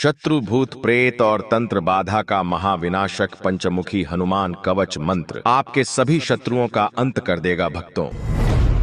शत्रु भूत प्रेत और तंत्र बाधा का महाविनाशक पंचमुखी हनुमान कवच मंत्र आपके सभी शत्रुओं का अंत कर देगा। भक्तों,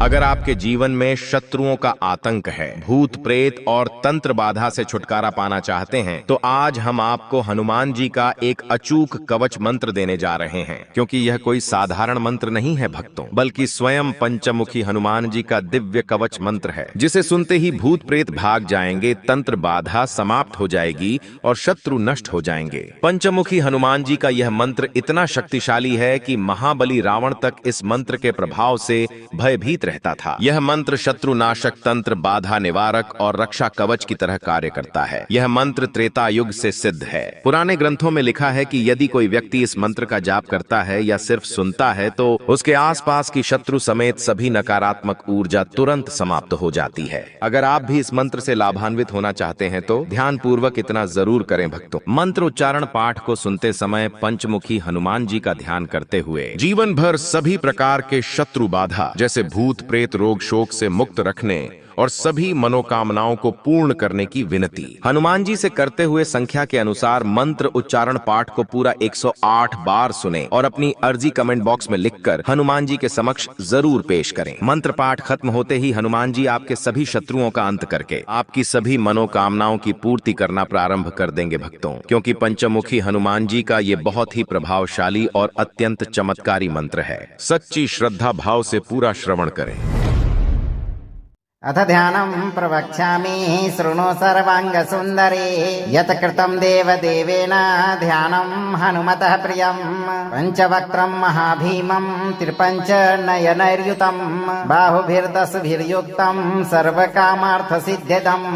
अगर आपके जीवन में शत्रुओं का आतंक है, भूत प्रेत और तंत्र बाधा से छुटकारा पाना चाहते हैं, तो आज हम आपको हनुमान जी का एक अचूक कवच मंत्र देने जा रहे हैं। क्योंकि यह कोई साधारण मंत्र नहीं है भक्तों, बल्कि स्वयं पंचमुखी हनुमान जी का दिव्य कवच मंत्र है, जिसे सुनते ही भूत प्रेत भाग जाएंगे, तंत्र बाधा समाप्त हो जाएगी और शत्रु नष्ट हो जाएंगे। पंचमुखी हनुमान जी का यह मंत्र इतना शक्तिशाली है कि महाबली रावण तक इस मंत्र के प्रभाव से भयभीत रहता था। यह मंत्र शत्रु नाशक, तंत्र बाधा निवारक और रक्षा कवच की तरह कार्य करता है। यह मंत्र त्रेता युग से सिद्ध है। पुराने ग्रंथों में लिखा है कि यदि कोई व्यक्ति इस मंत्र का जाप करता है या सिर्फ सुनता है तो उसके आसपास की शत्रु समेत सभी नकारात्मक ऊर्जा तुरंत समाप्त हो जाती है। अगर आप भी इस मंत्र से लाभान्वित होना चाहते हैं तो ध्यान पूर्वक इतना जरूर करें भक्तों। मंत्र उच्चारण पाठ को सुनते समय पंचमुखी हनुमान जी का ध्यान करते हुए जीवन भर सभी प्रकार के शत्रु बाधा जैसे भूत प्रेत रोग शोक से मुक्त रखने और सभी मनोकामनाओं को पूर्ण करने की विनती हनुमान जी से करते हुए संख्या के अनुसार मंत्र उच्चारण पाठ को पूरा 108 बार सुने और अपनी अर्जी कमेंट बॉक्स में लिखकर हनुमान जी के समक्ष जरूर पेश करें। मंत्र पाठ खत्म होते ही हनुमान जी आपके सभी शत्रुओं का अंत करके आपकी सभी मनोकामनाओं की पूर्ति करना प्रारंभ कर देंगे भक्तों। क्योंकि पंचमुखी हनुमान जी का ये बहुत ही प्रभावशाली और अत्यंत चमत्कारी मंत्र है। सच्ची श्रद्धा भाव से पूरा श्रवण करें। अथ ध्यानं प्रवक्ष्यामि शृणु सर्वाङ्गसुन्दरे यत् कृतं देवदेवेन ध्यानं हनुमतः प्रियं पञ्चवक्त्रं महाभीमं त्रिपञ्चनयनैर्युतं बाहुभिर्दशभिर्युक्तं सर्वकामार्थसिद्ध्यदम्।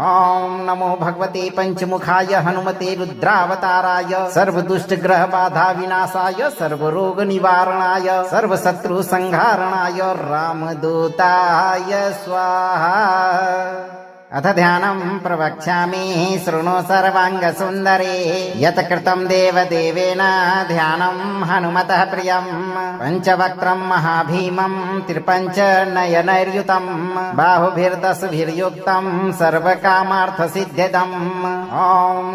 ॐ नमो भगवते पञ्चमुखाय हनुमते रुद्रावताराय सर्वदुष्टग्रहबाधा विनाशाय सर्वरोगनिवारणाय सर्वशत्रुसंहारणाय रामदूताय स्वाहा। अथ ध्यानं प्रवक्ष्यामि शृणु सर्वाङ्गसुन्दरे यत् कृतं देवदेवेन ध्यानं हनुमतः प्रियं पञ्चवक्त्रं महाभीमं त्रिपञ्चनयनैर्युतं बाहुभिर्दशभिर्युक्तं सर्वकामार्थसिद्ध्यदम्। ॐ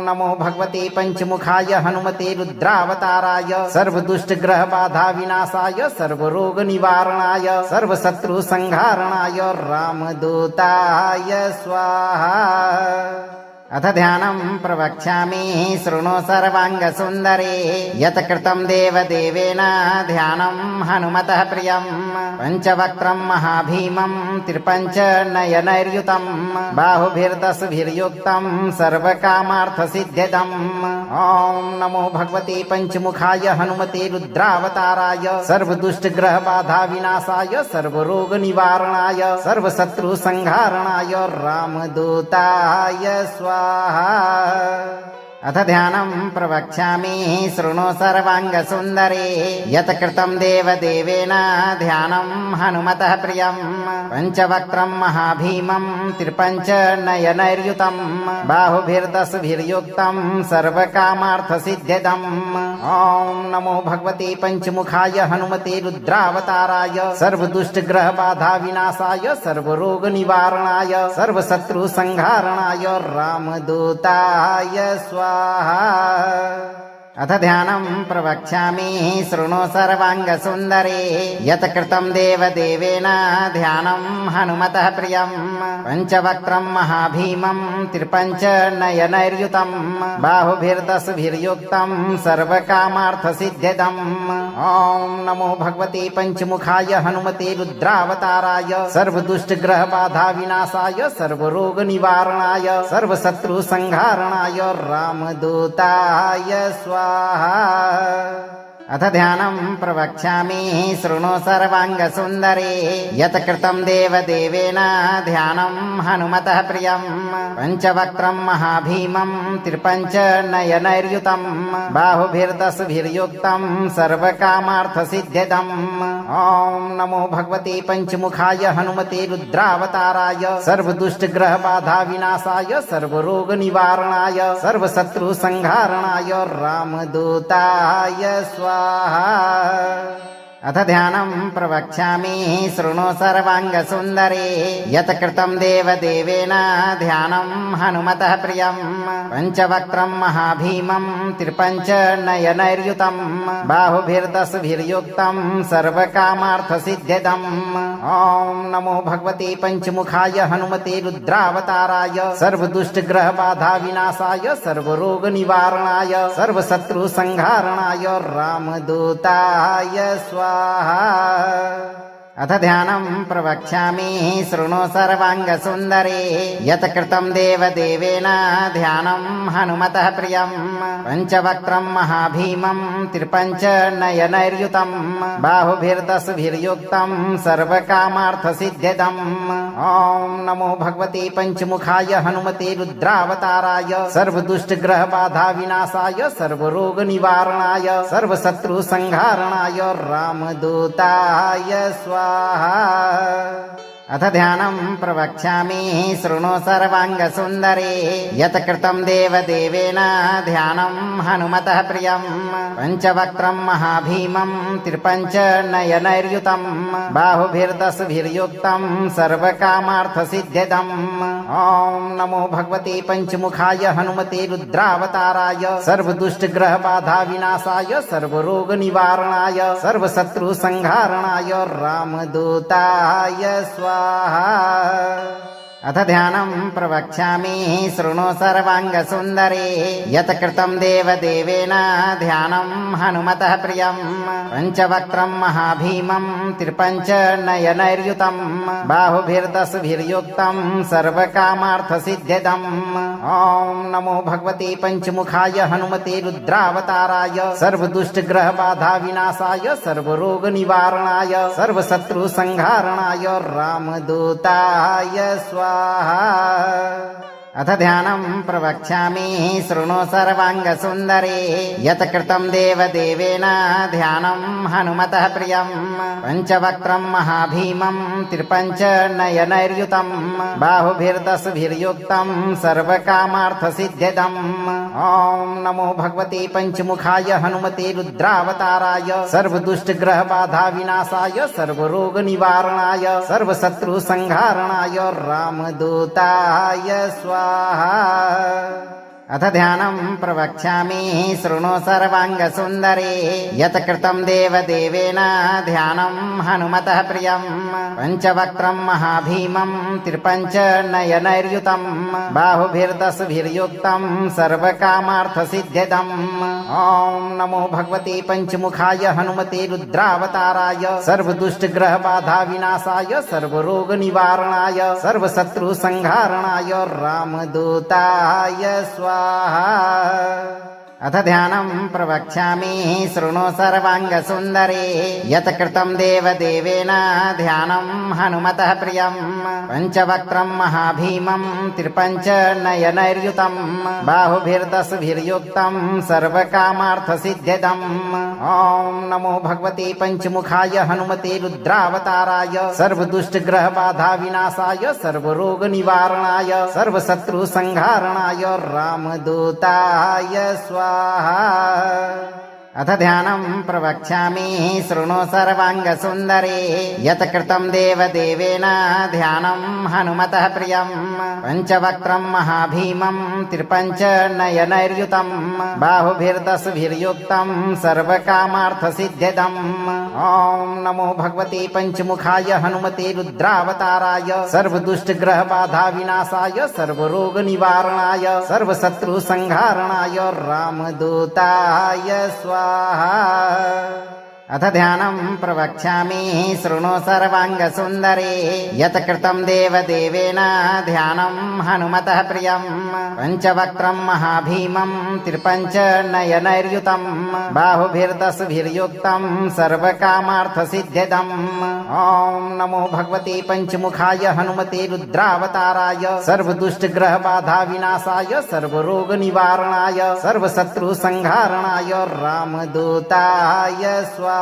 नमो भगवते पञ्चमुखाय हनुमते रुद्रावताराय सर्वदुष्टग्रहबाधा विनाशाय सर्वरोगनिवारणाय सर्वशत्रुसंहारणाय रामदूताय स्वाहा। अथ ध्यानं प्रवक्ष्यामि शृणु सर्वाङ्गसुन्दरे यत् कृतं देवदेवेन ध्यानं हनुमतः प्रियं पञ्चवक्त्रं महाभीमं त्रिपञ्चनयनैर्युतं बाहुभिर्दशभिर्युक्तं सर्वकामार्थसिद्ध्यदम्। ॐ नमो भगवते पञ्चमुखाय हनुमते रुद्रावताराय सर्वदुष्टग्रहबाधा विनाशाय सर्वरोगनिवारणाय सर्वशत्रुसंहारणाय रामदूताय स्वाहा। अथ ध्यानं प्रवक्ष्यामि शृणु सर्वाङ्गसुन्दरे यत् कृतं देवदेवेन ध्यानं हनुमतः प्रियं पञ्चवक्त्रं महाभीमं त्रिपञ्चनयनैर्युतं बाहुभिर्दशभिर्युक्तं सर्वकामार्थसिद्ध्यदम्। ॐ नमो भगवते पञ्चमुखाय हनुमते रुद्रावताराय सर्वदुष्टग्रहबाधा विनाशाय सर्वरोगनिवारणाय सर्वशत्रुसंहारणाय रामदूताय स्वाहा। अथ ध्यानं प्रवक्ष्यामि शृणु सर्वाङ्गसुन्दरे यत् कृतं देवदेवेन ध्यानं हनुमतः प्रियं पञ्चवक्त्रं महाभीमं त्रिपञ्चनयनैर्युतं बाहुभिर्दशभिर्युक्तं सर्वकामार्थसिद्ध्यदम्। ॐ नमो भगवते पञ्चमुखाय हनुमते रुद्रावताराय सर्वदुष्टग्रहबाधा विनाशाय सर्वरोगनिवारणाय सर्वशत्रुसंहारणाय रामदूताय स्वाहा। अथ ध्यानं प्रवक्ष्यामि शृणु सर्वाङ्गसुन्दरे यत् कृतं देवदेवेन ध्यानं हनुमतः प्रियं पञ्चवक्त्रं महाभीमं त्रिपञ्चनयनैर्युतं बाहुभिर्दशभिर्युक्तं सर्वकामार्थसिद्ध्यदम्। ॐ नमो भगवते पञ्चमुखाय हनुमते रुद्रावताराय सर्वदुष्टग्रहबाधा विनाशाय सर्वरोगनिवारणाय सर्वशत्रुसंहारणाय रामदूताय स्वाहा। अथ ध्यानं प्रवक्ष्यामि शृणु सर्वाङ्गसुन्दरे यत् कृतं देवदेवेन ध्यानं हनुमतः प्रियं पञ्चवक्त्रं महाभीमं त्रिपञ्चनयनैर्युतं बाहुभिर्दशभिर्युक्तं सर्वकामार्थसिद्ध्यदम् ॐ नमो भगवते पंचमुखाय हनुमते रुद्रावताराय सर्वदुष्टग्रहबाधा विनाशाय सर्वरोगनिवारणाय सर्वशत्रुसंहारणाय रामदूताय स्वाहा। अथ ध्यानं प्रवक्ष्यामि शृणु सर्वाङ्गसुन्दरे यत् कृतं देवदेवेन ध्यानं हनुमतः प्रियं पञ्चवक्त्रं महाभीमं त्रिपञ्चनयनैर्युतं बाहुभिर्दशभिर्युक्तं सर्वकामार्थसिद्ध्यदम् ॐ नमो भगवते पंचमुखाय हनुमते रुद्रावताराय सर्वदुष्टग्रहबाधा विनाशाय सर्वरोगनिवारणाय सर्वशत्रुसंहारणाय रामदूताय स्वाहा। अथ ध्यानं प्रवक्ष्यामि शृणु सर्वाङ्गसुन्दरे यत् कृतं देवदेवेन ध्यानं हनुमतः प्रियं पञ्चवक्त्रं महाभीमं त्रिपञ्चनयनैर्युतं बाहुभिर्दशभिर्युक्तं सर्वकामार्थसिद्ध्यदम् ॐ नमो भगवते पंचमुखाय हनुमते रुद्रावताराय सर्वदुष्टग्रहबाधा विनाशाय सर्वरोगनिवारणाय सर्वशत्रुसंहारणाय रामदूताय स्वाहा। अथ ध्यानं प्रवक्ष्यामि शृणु सर्वाङ्गसुन्दरे यत् कृतं देवदेवेन ध्यानं हनुमतः प्रियं पञ्चवक्त्रं महाभीमं त्रिपञ्चनयनैर्युतं बाहुभिर्दशभिर्युक्तं सर्वकामार्थसिद्ध्यदम् ॐ नमो भगवते पंचमुखाय हनुमते रुद्रावताराय सर्वदुष्टग्रहबाधा विनाशाय सर्वरोगनिवारणाय सर्वशत्रुसंहारणाय रामदूताय स्वाहा। अथ ध्यानं प्रवक्ष्यामि शृणु सर्वाङ्गसुन्दरे यत् कृतं देवदेवेन ध्यानं हनुमतः प्रियं पञ्चवक्त्रं महाभीमं त्रिपञ्चनयनैर्युतं बाहुभिर्दशभिर्युक्तं सर्वकामार्थसिद्ध्यदम् ॐ नमो भगवते पंचमुखाय हनुमते रुद्रावताराय सर्वदुष्टग्रहबाधा विनाशाय सर्वरोगनिवारणाय सर्वशत्रुसंहारणाय रामदूताय स्वाहा। अथ ध्यानं प्रवक्ष्यामि शृणु सर्वाङ्गसुन्दरे यत् कृतं देवदेवेन ध्यानं हनुमतः प्रियं पञ्चवक्त्रं महाभीमं त्रिपञ्चनयनैर्युतं बाहुभिर्दशभिर्युक्तं सर्वकामार्थसिद्ध्यदम् ॐ नमो भगवते पंचमुखाय हनुमते रुद्रावताराय सर्वदुष्टग्रहबाधा विनाशाय सर्वरोगनिवारणाय सर्वशत्रुसंहारणाय रामदूताय स्वाहा। अथ ध्यानं प्रवक्ष्यामि शृणु सर्वाङ्गसुन्दरे यत् कृतं देवदेवेन ध्यानं हनुमतः प्रियं पञ्चवक्त्रं महाभीमं त्रिपञ्चनयनैर्युतं बाहुभिर्दशभिर्युक्तं सर्वकामार्थसिद्ध्यदम् ॐ नमो भगवते पंचमुखाय हनुमते रुद्रावताराय सर्वदुष्टग्रहबाधा विनाशाय सर्वरोगनिवारणाय सर्वशत्रुसंहारणाय रामदूताय स्वाहा। अथ ध्यानं प्रवक्ष्यामि शृणु सर्वाङ्गसुन्दरे यत् कृतं देवदेवेन ध्यानं हनुमतः प्रियं पञ्चवक्त्रं महाभीमं त्रिपञ्चनयनैर्युतं बाहुभिर्दशभिर्युक्तं सर्वकामार्थसिद्ध्यदम् ॐ नमो भगवते पंचमुखाय हनुमते रुद्रावताराय सर्वदुष्टग्रहबाधा विनाशाय सर्वरोगनिवारणाय सर्वशत्रुसंहारणाय रामदूताय स्वाहा। अथ ध्यानं प्रवक्ष्यामि शृणु सर्वाङ्गसुन्दरे यत् कृतं देवदेवेन ध्यानं हनुमतः प्रियं पञ्चवक्त्रं महाभीमं त्रिपञ्चनयनैर्युतं बाहुभिर्दशभिर्युक्तं सर्वकामार्थसिद्ध्यदम् ॐ नमो भगवते पंचमुखाय हनुमते रुद्रावताराय सर्वदुष्टग्रहबाधा विनाशाय सर्वरोगनिवारणाय सर्वशत्रुसंहारणाय रामदूताय स्वाहा।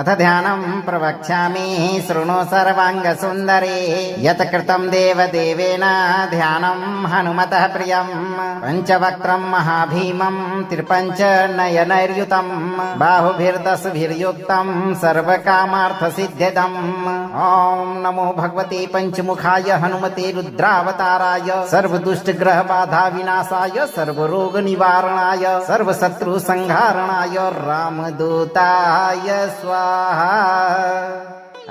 अथ ध्यानं प्रवक्ष्यामि शृणु सर्वाङ्गसुन्दरे यत् कृतं देवदेवेन ध्यानं हनुमतः प्रियं पञ्चवक्त्रं महाभीमं त्रिपञ्चनयनैर्युतं बाहुभिर्दशभिर्युक्तं सर्वकामार्थसिद्ध्यदम् ॐ नमो भगवते पञ्चमुखाय हनुमते रुद्रावताराय सर्वदुष्टग्रहबाधा विनाशाय सर्वरोगनिवारणाय सर्वशत्रुसंहारणाय रामदूताय स्वाहा।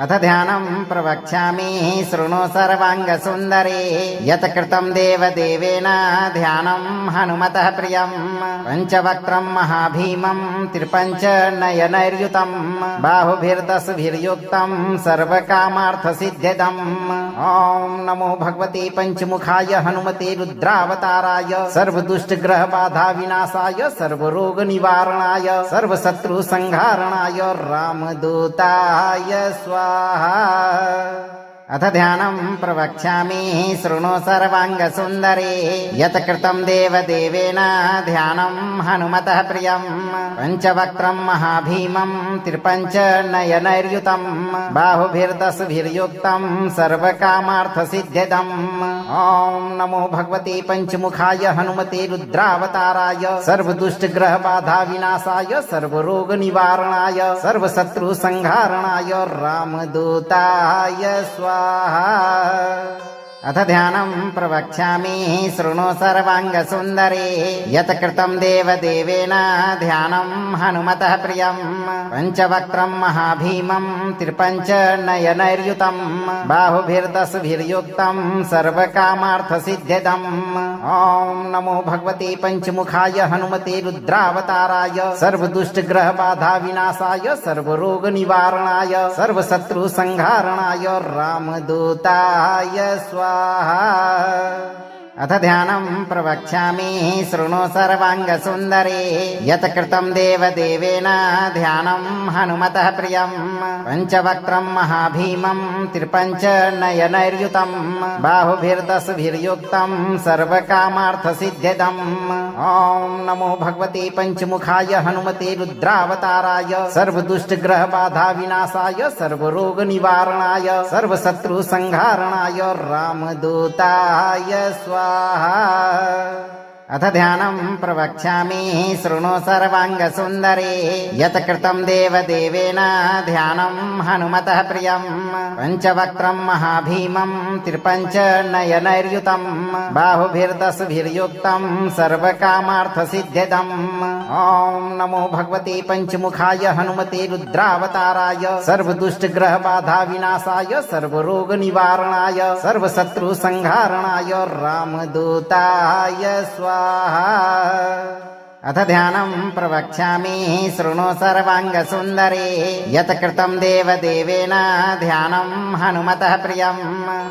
अथ ध्यानं प्रवक्ष्यामि शृणु सर्वाङ्गसुन्दरे यत् कृतं देवदेवेन ध्यानं हनुमतः प्रियं पञ्चवक्त्रं महाभीमं त्रिपञ्चनयनैर्युतं बाहुभिर्दशभिर्युक्तं सर्वकामार्थसिद्ध्यदम् ॐ नमो भगवते पञ्चमुखाय हनुमते रुद्रावताराय सर्वदुष्टग्रहबाधा विनाशाय सर्वरोगनिवारणाय सर्वशत्रुसंहारणाय रामदूताय स्वाहा। अथ ध्यानं प्रवक्ष्यामि शृणु सर्वाङ्गसुन्दरे यत् कृतं देवदेवेन ध्यानं हनुमतः प्रियं पञ्चवक्त्रं महाभीमं त्रिपञ्चनयनैर्युतं बाहुभिर्दशभिर्युक्तं सर्वकामार्थसिद्ध्यदम् ॐ नमो भगवते पञ्चमुखाय हनुमते रुद्रावताराय सर्वदुष्टग्रहबाधा विनाशाय सर्वरोगनिवारणाय सर्वशत्रुसंहारणाय रामदूताय स्वाहा। अथ ध्यानं प्रवक्ष्यामि शृणु सर्वाङ्गसुन्दरे यत् कृतं देवदेवेन ध्यानं हनुमतः प्रियं पञ्चवक्त्रं महाभीमं त्रिपञ्चनयनैर्युतं बाहुभिर्दशभिर्युक्तं सर्वकामार्थसिद्ध्यदम् ॐ नमो भगवते पञ्चमुखाय हनुमते रुद्रावताराय सर्वदुष्टग्रहबाधा विनाशाय सर्वरोगनिवारणाय सर्वशत्रुसंहारणाय रामदूताय स्वाहा। अथ ध्यानं प्रवक्ष्यामि शृणु सर्वाङ्गसुन्दरे यत् कृतं देवदेवेन ध्यानं हनुमतः प्रियं पञ्चवक्त्रं महाभीमं त्रिपञ्चनयनैर्युतं बाहुभिर्दशभिर्युक्तं सर्वकामार्थसिद्ध्यदम् ॐ नमो भगवते पञ्चमुखाय हनुमते रुद्रावताराय सर्वदुष्टग्रहबाधा विनाशाय सर्वरोगनिवारणाय सर्वशत्रुसंहारणाय रामदूताय स्वाहा। अथ ध्यानं प्रवक्ष्यामि शृणु सर्वाङ्गसुन्दरे यत् कृतं देवदेवेन ध्यानं हनुमतः प्रियं पञ्चवक्त्रं महाभीमं त्रिपञ्चनयनैर्युतं बाहुभिर्दशभिर्युक्तं सर्वकामार्थसिद्ध्यदम् ॐ नमो भगवते पञ्चमुखाय हनुमते रुद्रावताराय सर्वदुष्टग्रहबाधा विनाशाय सर्वरोगनिवारणाय सर्वशत्रुसंहारणाय रामदूताय स्वाहा। अथ ध्यानं प्रवक्ष्यामि शृणु सर्वाङ्गसुन्दरे यत् कृतं देवदेवेन ध्यानं हनुमतः प्रियं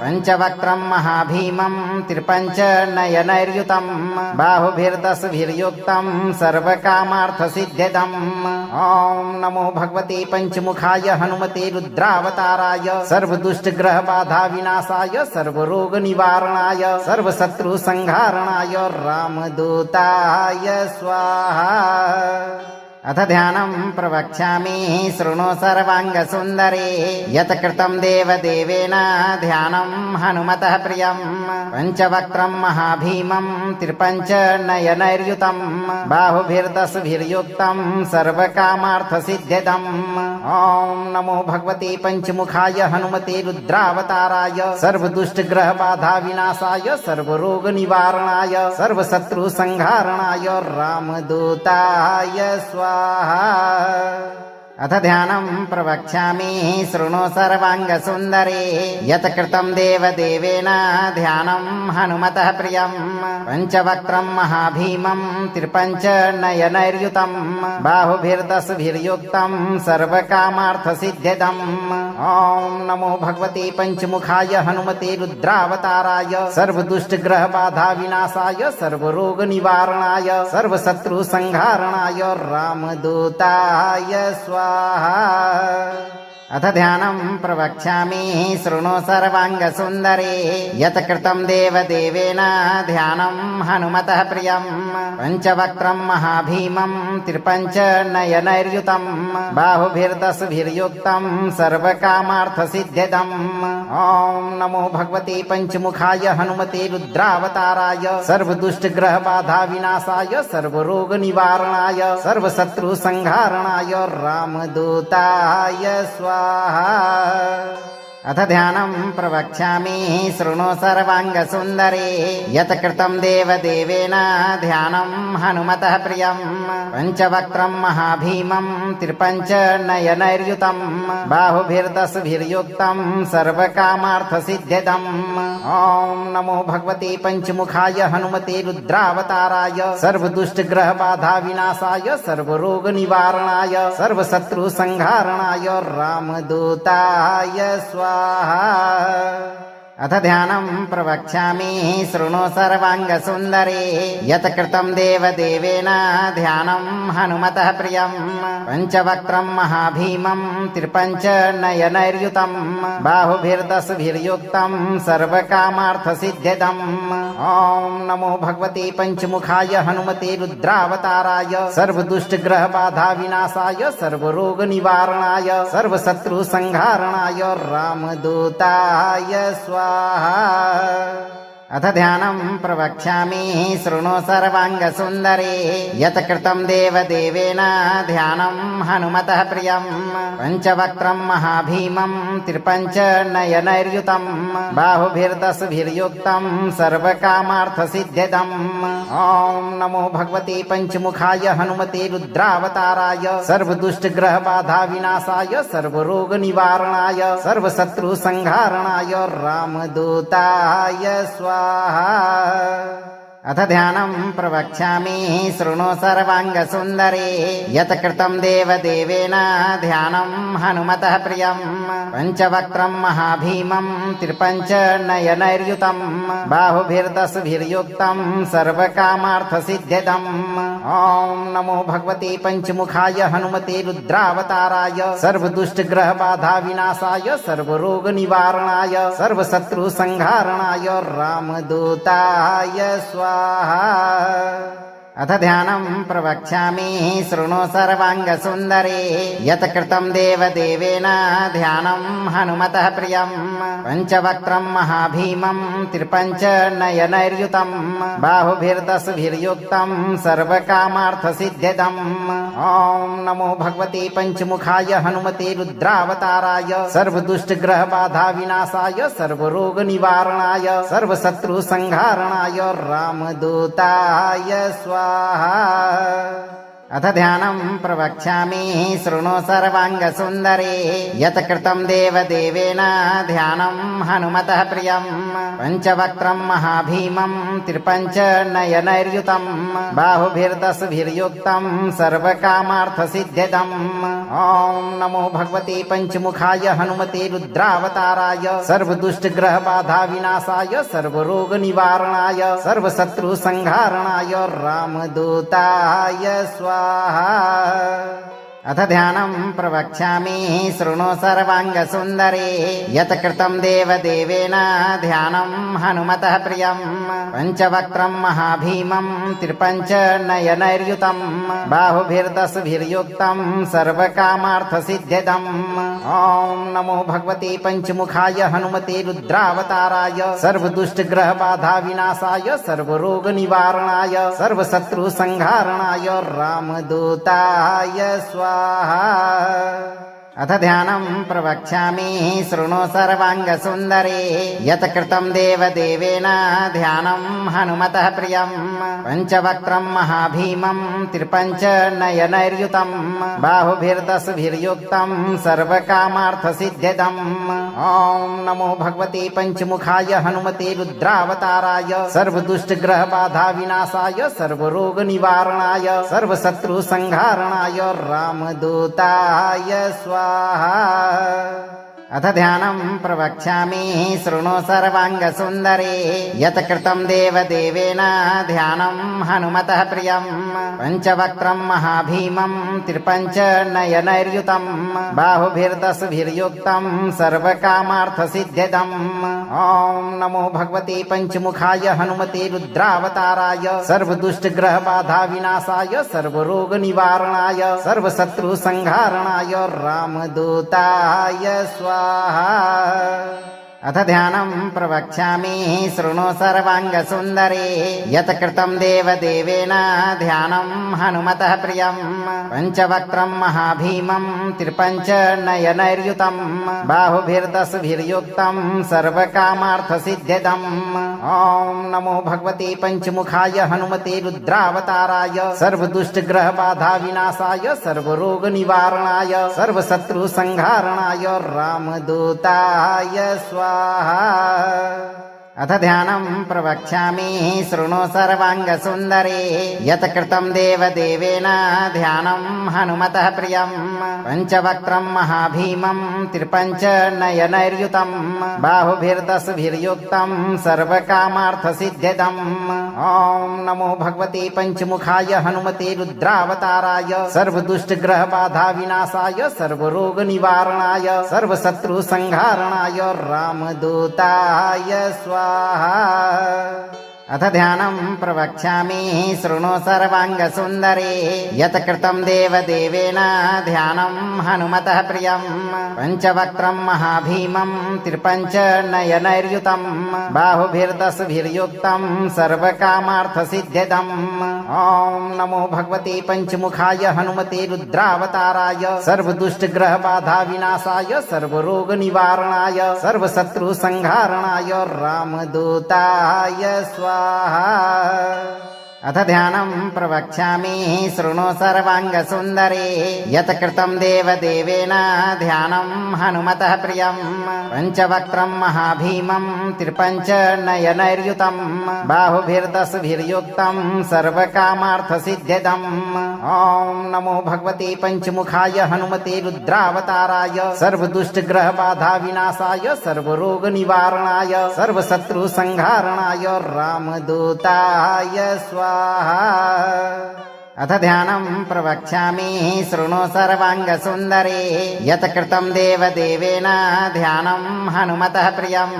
पञ्चवक्त्रं महाभीमं त्रिपञ्चनयनैर्युतं बाहुभिर्दशभिर्युक्तं सर्वकामार्थसिद्ध्यदम् ॐ नमो भगवते पञ्चमुखाय हनुमते रुद्रावताराय सर्वदुष्टग्रहबाधा विनाशाय सर्वरोगनिवारणाय सर्वशत्रुसंहारणाय रामदूताय स्वाहा। अथ ध्यानं प्रवक्ष्यामि शृणु सर्वाङ्गसुन्दरे यत् कृतं देवदेवेन ध्यानं हनुमतः प्रियं पञ्चवक्त्रं महाभीमं त्रिपञ्चनयनैर्युतं बाहुभिर्दशभिर्युक्तं सर्वकामार्थसिद्ध्यदम् ॐ नमो भगवते पञ्चमुखाय हनुमते रुद्रावताराय सर्वदुष्टग्रहबाधा विनाशाय सर्वरोगनिवारणाय सर्वशत्रुसंहारणाय रामदूताय स्वाहा। अथ ध्यानं प्रवक्ष्यामि शृणु सर्वाङ्गसुन्दरे यत् कृतं देवदेवेन ध्यानं हनुमतः प्रियं पञ्चवक्त्रं महाभीमं त्रिपञ्चनयनैर्युतं बाहुभिर्दशभिर्युक्तं सर्वकामार्थसिद्ध्यदम् ॐ नमो भगवते पञ्चमुखाय हनुमते रुद्रावताराय सर्वदुष्टग्रहबाधा विनाशाय सर्वरोगनिवारणाय सर्वशत्रुसंहारणाय रामदूताय स्वाहा। अथ ध्यानं प्रवक्ष्यामि शृणु सर्वाङ्गसुन्दरे यत् कृतं देवदेवेन ध्यानं हनुमतः प्रियं पञ्चवक्त्रं महाभीमं त्रिपञ्चनयनैर्युतं बाहुभिर्दशभिर्युक्तं सर्वकामार्थसिद्ध्यदम् ॐ नमो भगवते पञ्चमुखाय हनुमते रुद्रावताराय सर्वदुष्टग्रहबाधा विनाशाय सर्वरोगनिवारणाय सर्वशत्रुसंहारणाय रामदूताय स्वाहा। अथ ध्यानं प्रवक्ष्यामि शृणु सर्वाङ्गसुन्दरे यत् कृतं देवदेवेन ध्यानं हनुमतः प्रियं पञ्चवक्त्रं महाभीमं त्रिपञ्चनयनैर्युतं बाहुभिर्दशभिर्युक्तं सर्वकामार्थसिद्ध्यदम् ॐ नमो भगवते पञ्चमुखाय हनुमते रुद्रावताराय सर्वदुष्टग्रहबाधा विनाशाय सर्वरोगनिवारणाय सर्वशत्रुसंहारणाय रामदूताय स्वाहा। अथ ध्यानं प्रवक्ष्यामि शृणु सर्वाङ्गसुन्दरे यत् कृतं देवदेवेन ध्यानं हनुमतः प्रियं पञ्चवक्त्रं महाभीमं त्रिपञ्चनयनैर्युतं बाहुभिर्दशभिर्युक्तं सर्वकामार्थसिद्ध्यदम् ॐ नमो भगवते पञ्चमुखाय हनुमते रुद्रावताराय सर्वदुष्टग्रहबाधा विनाशाय सर्वरोगनिवारणाय सर्वशत्रुसंहारणाय रामदूताय स्वाहा। अथ ध्यानं प्रवक्ष्यामि शृणु सर्वाङ्गसुन्दरे यत् कृतं देवदेवेन ध्यानं हनुमतः प्रियं पञ्चवक्त्रं महाभीमं त्रिपञ्चनयनैर्युतं बाहुभिर्दशभिर्युक्तं सर्वकामार्थसिद्ध्यदम् ॐ नमो भगवते पञ्चमुखाय हनुमते रुद्रावताराय सर्वदुष्टग्रहबाधा विनाशाय सर्वरोगनिवारणाय सर्वशत्रुसंहारणाय रामदूताय स्वाहा। अथ ध्यानं प्रवक्ष्यामि शृणु सर्वाङ्गसुन्दरे यत् कृतं देवदेवेन ध्यानं हनुमतः प्रियं पञ्चवक्त्रं महाभीमं त्रिपञ्चनयनैर्युतं बाहुभिर्दशभिर्युक्तं सर्वकामार्थसिद्ध्यदम् ॐ नमो भगवते पञ्चमुखाय हनुमते रुद्रावताराय सर्वदुष्टग्रहबाधा विनाशाय सर्वरोगनिवारणाय सर्वशत्रुसंहारणाय रामदूताय स्वाहा। अथ ध्यानं प्रवक्ष्यामि शृणु सर्वाङ्गसुन्दरे यत् कृतं देवदेवेन ध्यानं हनुमतः प्रियं पञ्चवक्त्रं महाभीमं त्रिपञ्चनयनैर्युतं बाहुभिर्दशभिर्युक्तं सर्वकामार्थसिद्ध्यदम् ॐ नमो भगवते पञ्चमुखाय हनुमते रुद्रावताराय सर्वदुष्टग्रहबाधा विनाशाय सर्वरोगनिवारणाय सर्वशत्रुसंहारणाय रामदूताय स्वाहा। अथ ध्यानं प्रवक्ष्यामि शृणु सर्वाङ्गसुन्दरे यत् कृतं देवदेवेन ध्यानं हनुमतः प्रियं पञ्चवक्त्रं महाभीमं त्रिपञ्चनयनैर्युतं बाहुभिर्दशभिर्युक्तं सर्वकामार्थसिद्ध्यदम् ॐ नमो भगवते पञ्चमुखाय हनुमते रुद्रावताराय सर्वदुष्टग्रहबाधा विनाशाय सर्वरोगनिवारणाय सर्वशत्रुसंहारणाय रामदूताय स्वाहा। अथ ध्यानं प्रवक्ष्यामि शृणु सर्वाङ्गसुन्दरे यत् कृतं देवदेवेन ध्यानं हनुमतः प्रियं पञ्चवक्त्रं महाभीमं त्रिपञ्चनयनैर्युतं बाहुभिर्दशभिर्युक्तं सर्वकामार्थसिद्ध्यदम् ॐ नमो भगवते पञ्चमुखाय हनुमते रुद्रावताराय सर्वदुष्टग्रहबाधा विनाशाय सर्वरोगनिवारणाय सर्वशत्रुसंहारणाय रामदूताय स्वाहा। अथ ध्यानं प्रवक्ष्यामि शृणु सर्वाङ्गसुन्दरे यत् कृतं देवदेवेन ध्यानं हनुमतः प्रियं पञ्चवक्त्रं महाभीमं त्रिपञ्चनयनैर्युतं बाहुभिर्दशभिर्युक्तं सर्वकामार्थसिद्ध्यदम् ॐ नमो भगवते पञ्चमुखाय हनुमते रुद्रावताराय सर्वदुष्टग्रहबाधा विनाशाय सर्वरोगनिवारणाय सर्वशत्रुसंहारणाय रामदूताय स्वाहा। अथ ध्यानं प्रवक्ष्यामि शृणु सर्वाङ्गसुन्दरे यत् कृतं देवदेवेन ध्यानं हनुमतः प्रियं पञ्चवक्त्रं महाभीमं त्रिपञ्चनयनैर्युतं बाहुभिर्दशभिर्युक्तं सर्वकामार्थसिद्ध्यदम् ॐ नमो भगवते पञ्चमुखाय हनुमते रुद्रावताराय सर्वदुष्टग्रहबाधा विनाशाय सर्वरोगनिवारणाय सर्वशत्रुसंहारणाय रामदूताय स्वाहा। अथ ध्यानं प्रवक्ष्यामि शृणु सर्वाङ्गसुन्दरे यत् कृतं देवदेवेन ध्यानं हनुमतः प्रियं पञ्चवक्त्रं महाभीमं त्रिपञ्चनयनैर्युतं बाहुभिर्दशभिर्युक्तं सर्वकामार्थसिद्ध्यदम् ॐ नमो भगवते पञ्चमुखाय हनुमते रुद्रावताराय सर्वदुष्टग्रहबाधा विनाशाय सर्वरोगनिवारणाय सर्वशत्रुसंहारणाय रामदूताय स्वाहा। अथ ध्यानं प्रवक्ष्यामि शृणु सर्वाङ्गसुन्दरे यत् कृतं देवदेवेन ध्यानं हनुमतः प्रियं पञ्चवक्त्रं महाभीमं त्रिपञ्चनयनैर्युतं बाहुभिर्दशभिर्युक्तं सर्वकामार्थसिद्ध्यदम् ॐ नमो भगवते पञ्चमुखाय हनुमते रुद्रावताराय सर्वदुष्टग्रहबाधा विनाशाय सर्वरोगनिवारणाय सर्वशत्रुसंहारणाय रामदूताय स्वाहा। अथ ध्यानं प्रवक्ष्यामि शृणु सर्वाङ्गसुन्दरे यत् कृतं देवदेवेन ध्यानं हनुमतः प्रियं पञ्चवक्त्रं महाभीमं त्रिपञ्चनयनैर्युतं बाहुभिर्दशभिर्युक्तं सर्वकामार्थसिद्ध्यदम् ॐ नमो भगवते पञ्चमुखाय हनुमते रुद्रावताराय सर्वदुष्टग्रहबाधा विनाशाय सर्वरोगनिवारणाय सर्वशत्रुसंहारणाय रामदूताय स्वाहा। अथ ध्यानं प्रवक्ष्यामि शृणु सर्वाङ्गसुन्दरे यत् कृतं देवदेवेन ध्यानं हनुमतः प्रियं पञ्चवक्त्रं महाभीमं त्रिपञ्चनयनैर्युतं बाहुभिर्दशभिर्युक्तं सर्वकामार्थसिद्ध्यदम् ॐ नमो भगवते पञ्चमुखाय हनुमते रुद्रावताराय सर्वदुष्टग्रहबाधा विनाशाय सर्वरोगनिवारणाय सर्वशत्रुसंहारणाय रामदूताय स्वाहा। अथ ध्यानं प्रवक्ष्यामि शृणु सर्वाङ्गसुन्दरे यत् कृतं देवदेवेन ध्यानं हनुमतः प्रियं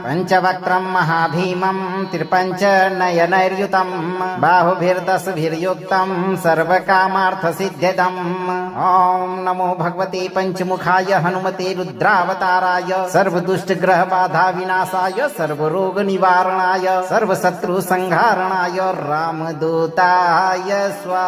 पञ्चवक्त्रं महाभीमं त्रिपञ्चनयनैर्युतं बाहुभिर्दशभिर्युक्तं सर्वकामार्थसिद्ध्यदम् ॐ नमो भगवते पञ्चमुखाय हनुमते रुद्रावताराय सर्वदुष्टग्रहबाधा विनाशाय सर्वरोगनिवारणाय सर्वशत्रुसंहारणाय रामदूताय स्वाहा।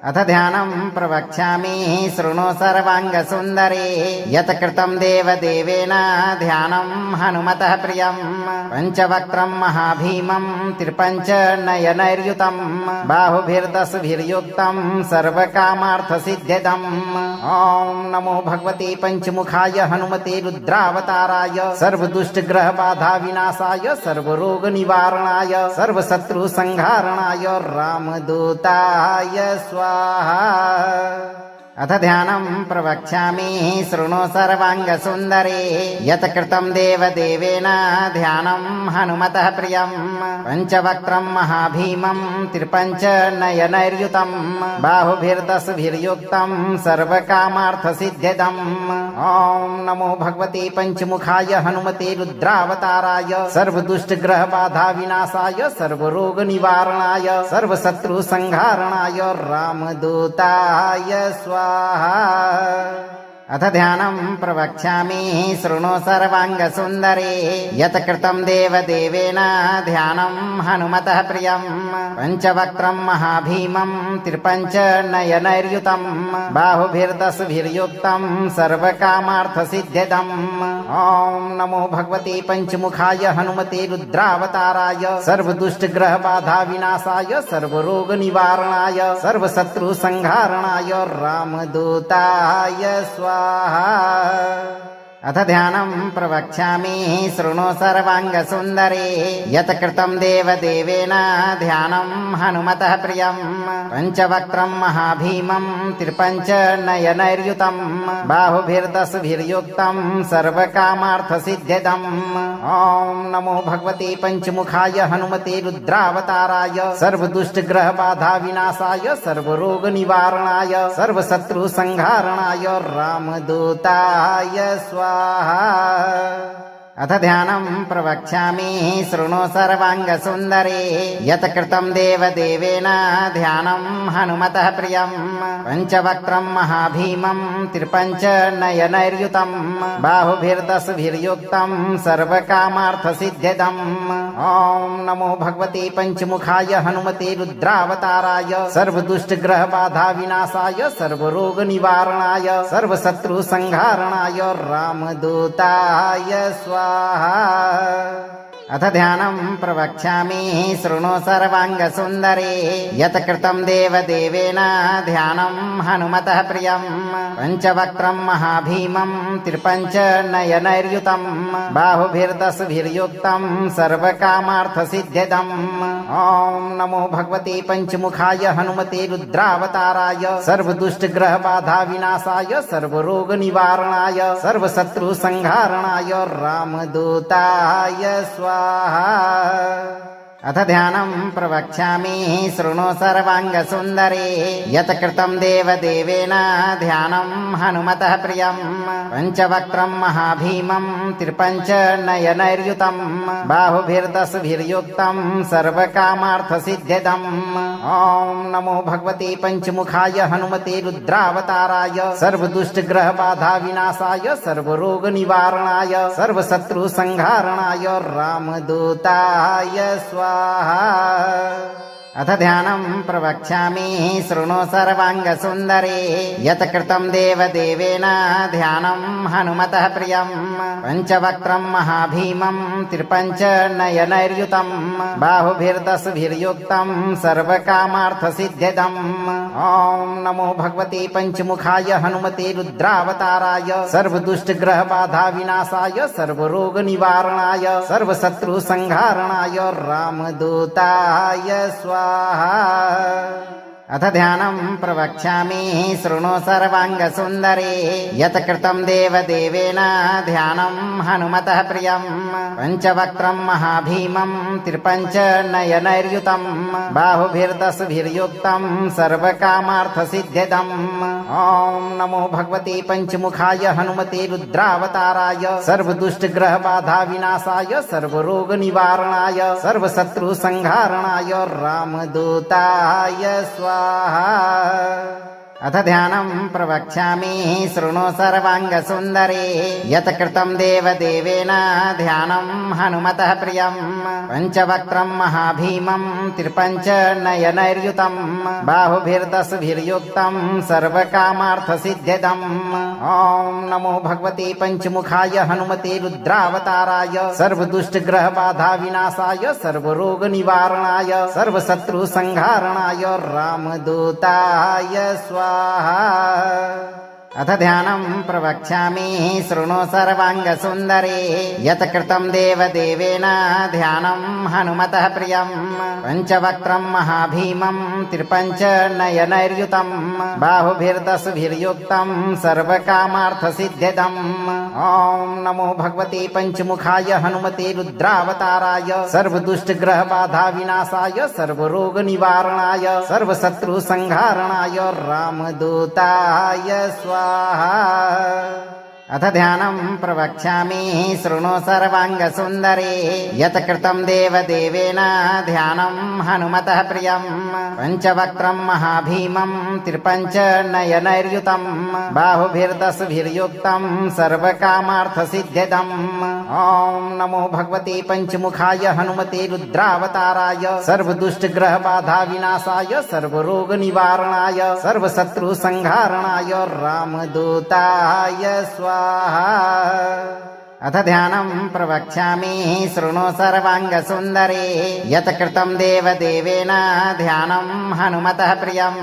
अथ ध्यानं प्रवक्ष्यामि शृणु सर्वाङ्गसुन्दरे यत् कृतं देवदेवेन ध्यानं हनुमतः प्रियं पञ्चवक्त्रं महाभीमं त्रिपञ्चनयनैर्युतं बाहुभिर्दशभिर्युक्तं सर्वकामार्थसिद्ध्यदम् ॐ नमो भगवते पञ्चमुखाय हनुमते रुद्रावताराय सर्वदुष्टग्रहबाधा विनाशाय सर्वरोगनिवारणाय सर्वशत्रुसंहारणाय रामदूताय स्वाहा। अथ ध्यानं प्रवक्ष्यामि शृणु सर्वाङ्गसुन्दरे यत् कृतं देवदेवेन ध्यानं हनुमतः प्रियं पञ्चवक्त्रं महाभीमं त्रिपञ्चनयनैर्युतं बाहुभिर्दशभिर्युक्तं सर्वकामार्थसिद्ध्यदम् ॐ नमो भगवते पञ्चमुखाय हनुमते रुद्रावताराय सर्वदुष्टग्रहबाधा विनाशाय सर्वरोगनिवारणाय सर्वशत्रुसंहारणाय रामदूताय स्वाहा। अथ ध्यानं प्रवक्ष्यामि शृणु सर्वाङ्गसुन्दरे यत् कृतं देवदेवेन ध्यानं हनुमतः प्रियं पञ्चवक्त्रं महाभीमं त्रिपञ्चनयनैर्युतं बाहुभिर्दशभिर्युक्तं सर्वकामार्थसिद्ध्यदम् ॐ नमो भगवते पञ्चमुखाय हनुमते रुद्रावताराय सर्वदुष्टग्रहबाधा विनाशाय सर्वरोगनिवारणाय सर्वशत्रुसंहारणाय रामदूताय स्वाहा। अथ ध्यानं प्रवक्ष्यामि शृणु सर्वाङ्गसुन्दरे यत् कृतं देवदेवेन ध्यानं हनुमतः प्रियं पञ्चवक्त्रं महाभीमं त्रिपञ्चनयनैर्युतं बाहुभिर्दशभिर्युक्तं सर्वकामार्थसिद्ध्यदम् ॐ नमो भगवते पञ्चमुखाय हनुमते रुद्रावताराय सर्वदुष्टग्रहबाधा विनाशाय सर्वरोगनिवारणाय सर्वशत्रुसंहारणाय रामदूताय स्वाहा। अथ ध्यानं प्रवक्ष्यामि शृणु सर्वाङ्गसुन्दरे यत् कृतं देवदेवेन ध्यानं हनुमतः प्रियं पञ्चवक्त्रं महाभीमं त्रिपञ्चनयनैर्युतं बाहुभिर्दशभिर्युक्तं सर्वकामार्थसिद्ध्यदम् ॐ नमो भगवते पञ्चमुखाय हनुमते रुद्रावताराय सर्वदुष्टग्रहबाधा विनाशाय सर्वरोगनिवारणाय सर्वशत्रुसंहारणाय रामदूताय स्वाहा। अथ ध्यानं प्रवक्ष्यामि शृणु सर्वाङ्गसुन्दरे यत् कृतं देवदेवेन ध्यानं हनुमतः प्रियं पञ्चवक्त्रं महाभीमं त्रिपञ्चनयनैर्युतं बाहुभिर्दशभिर्युक्तं सर्वकामार्थसिद्ध्यदम् ॐ नमो भगवते पञ्चमुखाय हनुमते रुद्रावताराय सर्वदुष्टग्रहबाधा विनाशाय सर्वरोगनिवारणाय सर्वशत्रुसंहारणाय रामदूताय स्वाहा। अथ ध्यानं प्रवक्ष्यामि शृणु सर्वाङ्गसुन्दरे यत् कृतं देवदेवेन ध्यानं हनुमतः प्रियं पञ्चवक्त्रं महाभीमं त्रिपञ्चनयनैर्युतं बाहुभिर्दशभिर्युक्तं सर्वकामार्थसिद्ध्यदम् ॐ नमो भगवते पञ्चमुखाय हनुमते रुद्रावताराय सर्वदुष्टग्रहबाधा विनाशाय सर्वरोगनिवारणाय सर्वशत्रुसंहारणाय रामदूताय स्वाहा। अथ ध्यानं प्रवक्ष्यामि शृणु सर्वाङ्गसुन्दरे यत् कृतं देवदेवेन ध्यानं हनुमतः प्रियं पञ्चवक्त्रं महाभीमं त्रिपञ्चनयनैर्युतं बाहुभिर्दशभिर्युक्तं सर्वकामार्थसिद्ध्यदम् ॐ नमो भगवते पञ्चमुखाय हनुमते रुद्रावताराय सर्वदुष्टग्रहबाधा विनाशाय सर्वरोगनिवारणाय सर्वशत्रुसंहारणाय रामदूताय स्वाहा। अथ ध्यानं प्रवक्ष्यामि शृणु सर्वाङ्गसुन्दरे यत् कृतं देवदेवेन ध्यानं हनुमतः प्रियं पञ्चवक्त्रं महाभीमं त्रिपञ्चनयनैर्युतं बाहुभिर्दशभिर्युक्तं सर्वकामार्थसिद्ध्यदम् ॐ नमो भगवते पञ्चमुखाय हनुमते रुद्रावताराय सर्वदुष्टग्रहबाधा विनाशाय सर्वरोगनिवारणाय सर्वशत्रुसंहारणाय रामदूताय स्वाहा। अथ ध्यानं प्रवक्ष्यामि शृणु सर्वाङ्गसुन्दरे यत् कृतं देवदेवेन ध्यानं हनुमतः प्रियं पञ्चवक्त्रं महाभीमं त्रिपञ्चनयनैर्युतं बाहुभिर्दशभिर्युक्तं सर्वकामार्थसिद्ध्यदम् ॐ नमो भगवते पञ्चमुखाय हनुमते रुद्रावताराय सर्वदुष्टग्रहबाधा विनाशाय सर्वरोगनिवारणाय सर्वशत्रुसंहारणाय रामदूताय स्वाहा। अथ ध्यानं प्रवक्ष्यामि शृणु सर्वाङ्गसुन्दरे यत् कृतं देवदेवेन ध्यानं हनुमतः प्रियं पञ्चवक्त्रं महाभीमं त्रिपञ्चनयनैर्युतं बाहुभिर्दशभिर्युक्तं सर्वकामार्थसिद्ध्यदम् ॐ नमो भगवते पञ्चमुखाय हनुमते रुद्रावताराय सर्वदुष्टग्रहबाधा विनाशाय सर्वरोगनिवारणाय सर्वशत्रुसंहारणाय रामदूताय स्वाहा। अथ ध्यानं प्रवक्ष्यामि शृणु सर्वाङ्गसुन्दरे यत् कृतं देवदेवेन ध्यानं हनुमतः प्रियं पञ्चवक्त्रं महाभीमं त्रिपञ्चनयनैर्युतं बाहुभिर्दशभिर्युक्तं सर्वकामार्थसिद्ध्यदम् ॐ नमो भगवते पञ्चमुखाय हनुमते रुद्रावताराय सर्वदुष्टग्रहबाधा विनाशाय सर्वरोगनिवारणाय सर्वशत्रुसंहारणाय रामदूताय स्वाहा। अथ ध्यानं प्रवक्ष्यामि शृणु सर्वाङ्गसुन्दरे यत् कृतं देवदेवेन ध्यानं हनुमतः प्रियं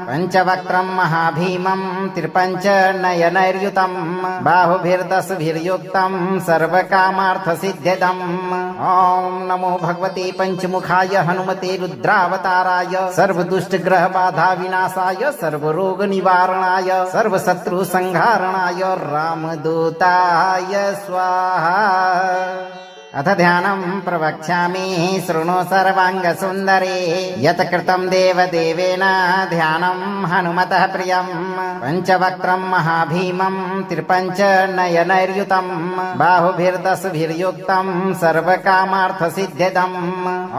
पञ्चवक्त्रं महाभीमं त्रिपञ्चनयनैर्युतं बाहुभिर्दशभिर्युक्तं सर्वकामार्थसिद्ध्यदम् ॐ नमो भगवते पञ्चमुखाय हनुमते रुद्रावताराय सर्वदुष्टग्रहबाधा विनाशाय सर्वरोगनिवारणाय सर्वशत्रुसंहारणाय रामदूताय स्वाहा। अथ ध्यानं प्रवक्ष्यामि शृणु सर्वाङ्गसुन्दरे यत् कृतं देवदेवेन ध्यानं हनुमतः प्रियं पञ्चवक्त्रं महाभीमं त्रिपञ्चनयनैर्युतं बाहुभिर्दशभिर्युक्तं सर्वकामार्थसिद्ध्यदम्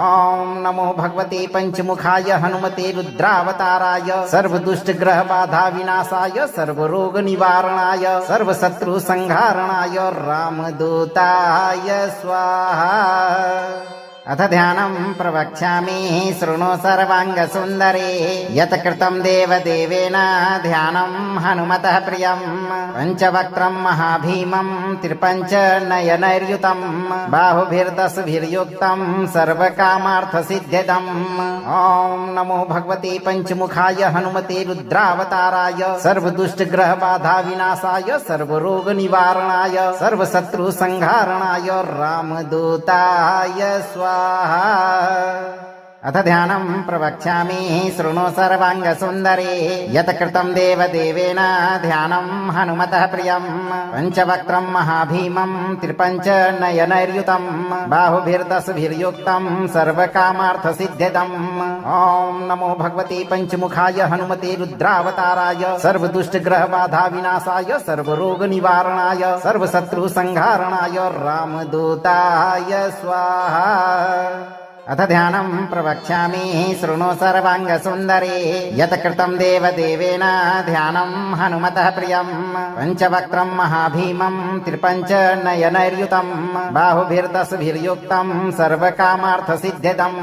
ॐ नमो भगवते पञ्चमुखाय हनुमते रुद्रावताराय सर्वदुष्टग्रहबाधा विनाशाय सर्वरोगनिवारणाय सर्वशत्रुसंहारणाय रामदूताय स्वाहा। अथ ध्यानं प्रवक्ष्यामि शृणु सर्वाङ्गसुन्दरे यत् कृतं देवदेवेन ध्यानं हनुमतः प्रियं पञ्चवक्त्रं महाभीमं त्रिपञ्चनयनैर्युतं बाहुभिर्दशभिर्युक्तं सर्वकामार्थसिद्ध्यदम् ॐ नमो भगवते पञ्चमुखाय हनुमते रुद्रावताराय सर्वदुष्टग्रहबाधा विनाशाय सर्वरोगनिवारणाय सर्वशत्रुसंहारणाय रामदूताय स्वाहा। अथ ध्यानं प्रवक्ष्यामि शृणु सर्वाङ्गसुन्दरे यत् कृतं देवदेवेन ध्यानं हनुमतः प्रियं पञ्चवक्त्रं महाभीमं त्रिपञ्चनयनैर्युतं बाहुभिर्दशभिर्युक्तं सर्वकामार्थसिद्ध्यदम् ॐ नमो भगवते पञ्चमुखाय हनुमते रुद्रावताराय सर्वदुष्टग्रहबाधा विनाशाय सर्वरोगनिवारणाय सर्वशत्रुसंहारणाय रामदूताय स्वाहा। अथ ध्यानं प्रवक्ष्यामि शृणु सर्वाङ्गसुन्दरे यत् कृतं देवदेवेन ध्यानं हनुमतः प्रियं पञ्चवक्त्रं महाभीमं त्रिपञ्चनयनैर्युतं बाहुभिर्दशभिर्युक्तं सर्वकामार्थसिद्ध्यदम्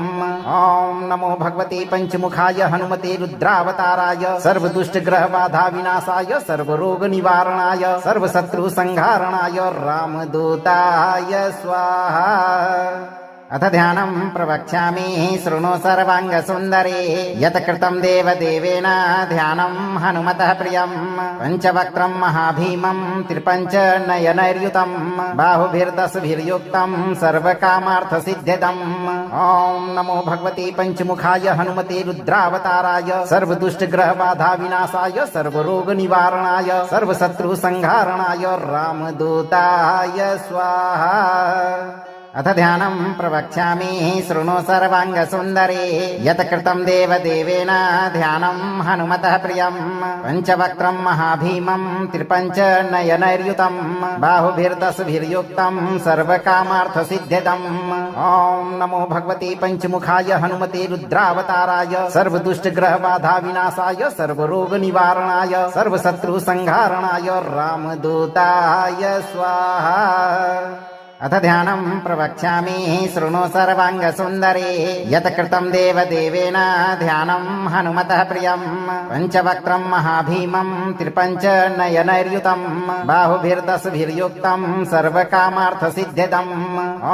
ॐ नमो भगवते पञ्चमुखाय हनुमते रुद्रावताराय सर्वदुष्टग्रहबाधा विनाशाय सर्वरोगनिवारणाय सर्वशत्रुसंहारणाय रामदूताय स्वाहा। अथ ध्यानं प्रवक्ष्यामि शृणु सर्वाङ्गसुन्दरे यत् कृतं देवदेवेन ध्यानं हनुमतः प्रियं पञ्चवक्त्रं महाभीमं त्रिपञ्चनयनैर्युतं बाहुभिर्दशभिर्युक्तं सर्वकामार्थसिद्ध्यदम् ॐ नमो भगवते पञ्चमुखाय हनुमते रुद्रावताराय सर्वदुष्टग्रहबाधा विनाशाय सर्वरोगनिवारणाय सर्वशत्रुसंहारणाय रामदूताय स्वाहा। अथ ध्यानं प्रवक्ष्यामि शृणु सर्वाङ्गसुन्दरे यत् कृतं देवदेवेन ध्यानं हनुमतः प्रियं पञ्चवक्त्रं महाभीमं त्रिपञ्चनयनैर्युतं बाहुभिर्दशभिर्युक्तं सर्वकामार्थसिद्ध्यदम् ॐ नमो भगवते पञ्चमुखाय हनुमते रुद्रावताराय सर्वदुष्टग्रहबाधा विनाशाय सर्वरोगनिवारणाय सर्वशत्रुसंहारणाय रामदूताय स्वाहा। अथ ध्यानं प्रवक्ष्यामि शृणु सर्वाङ्गसुन्दरे यत् कृतं देवदेवेन ध्यानं हनुमतः प्रियं पञ्चवक्त्रं महाभीमं त्रिपञ्चनयनैर्युतं बाहुभिर्दशभिर्युक्तं सर्वकामार्थसिद्ध्यदम्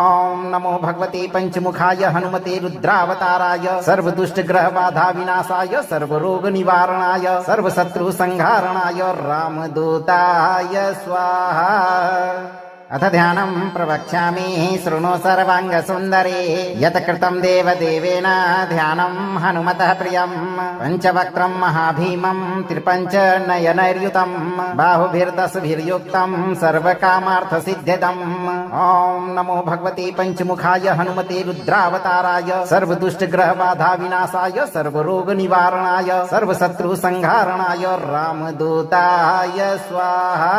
ॐ नमो भगवते पञ्चमुखाय हनुमते रुद्रावताराय सर्वदुष्टग्रहबाधा विनाशाय सर्वरोगनिवारणाय सर्वशत्रुसंहारणाय रामदूताय स्वाहा। अथ ध्यानं प्रवक्ष्यामि शृणु सर्वाङ्गसुन्दरे यत् कृतं देवदेवेन ध्यानं हनुमतः प्रियं पञ्चवक्त्रं महाभीमं त्रिपञ्चनयनैर्युतं बाहुभिर्दशभिर्युक्तं सर्वकामार्थसिद्ध्यदम् ॐ नमो भगवते पञ्चमुखाय हनुमते रुद्रावताराय सर्वदुष्टग्रहबाधा विनाशाय सर्वरोगनिवारणाय सर्वशत्रुसंहारणाय रामदूताय स्वाहा।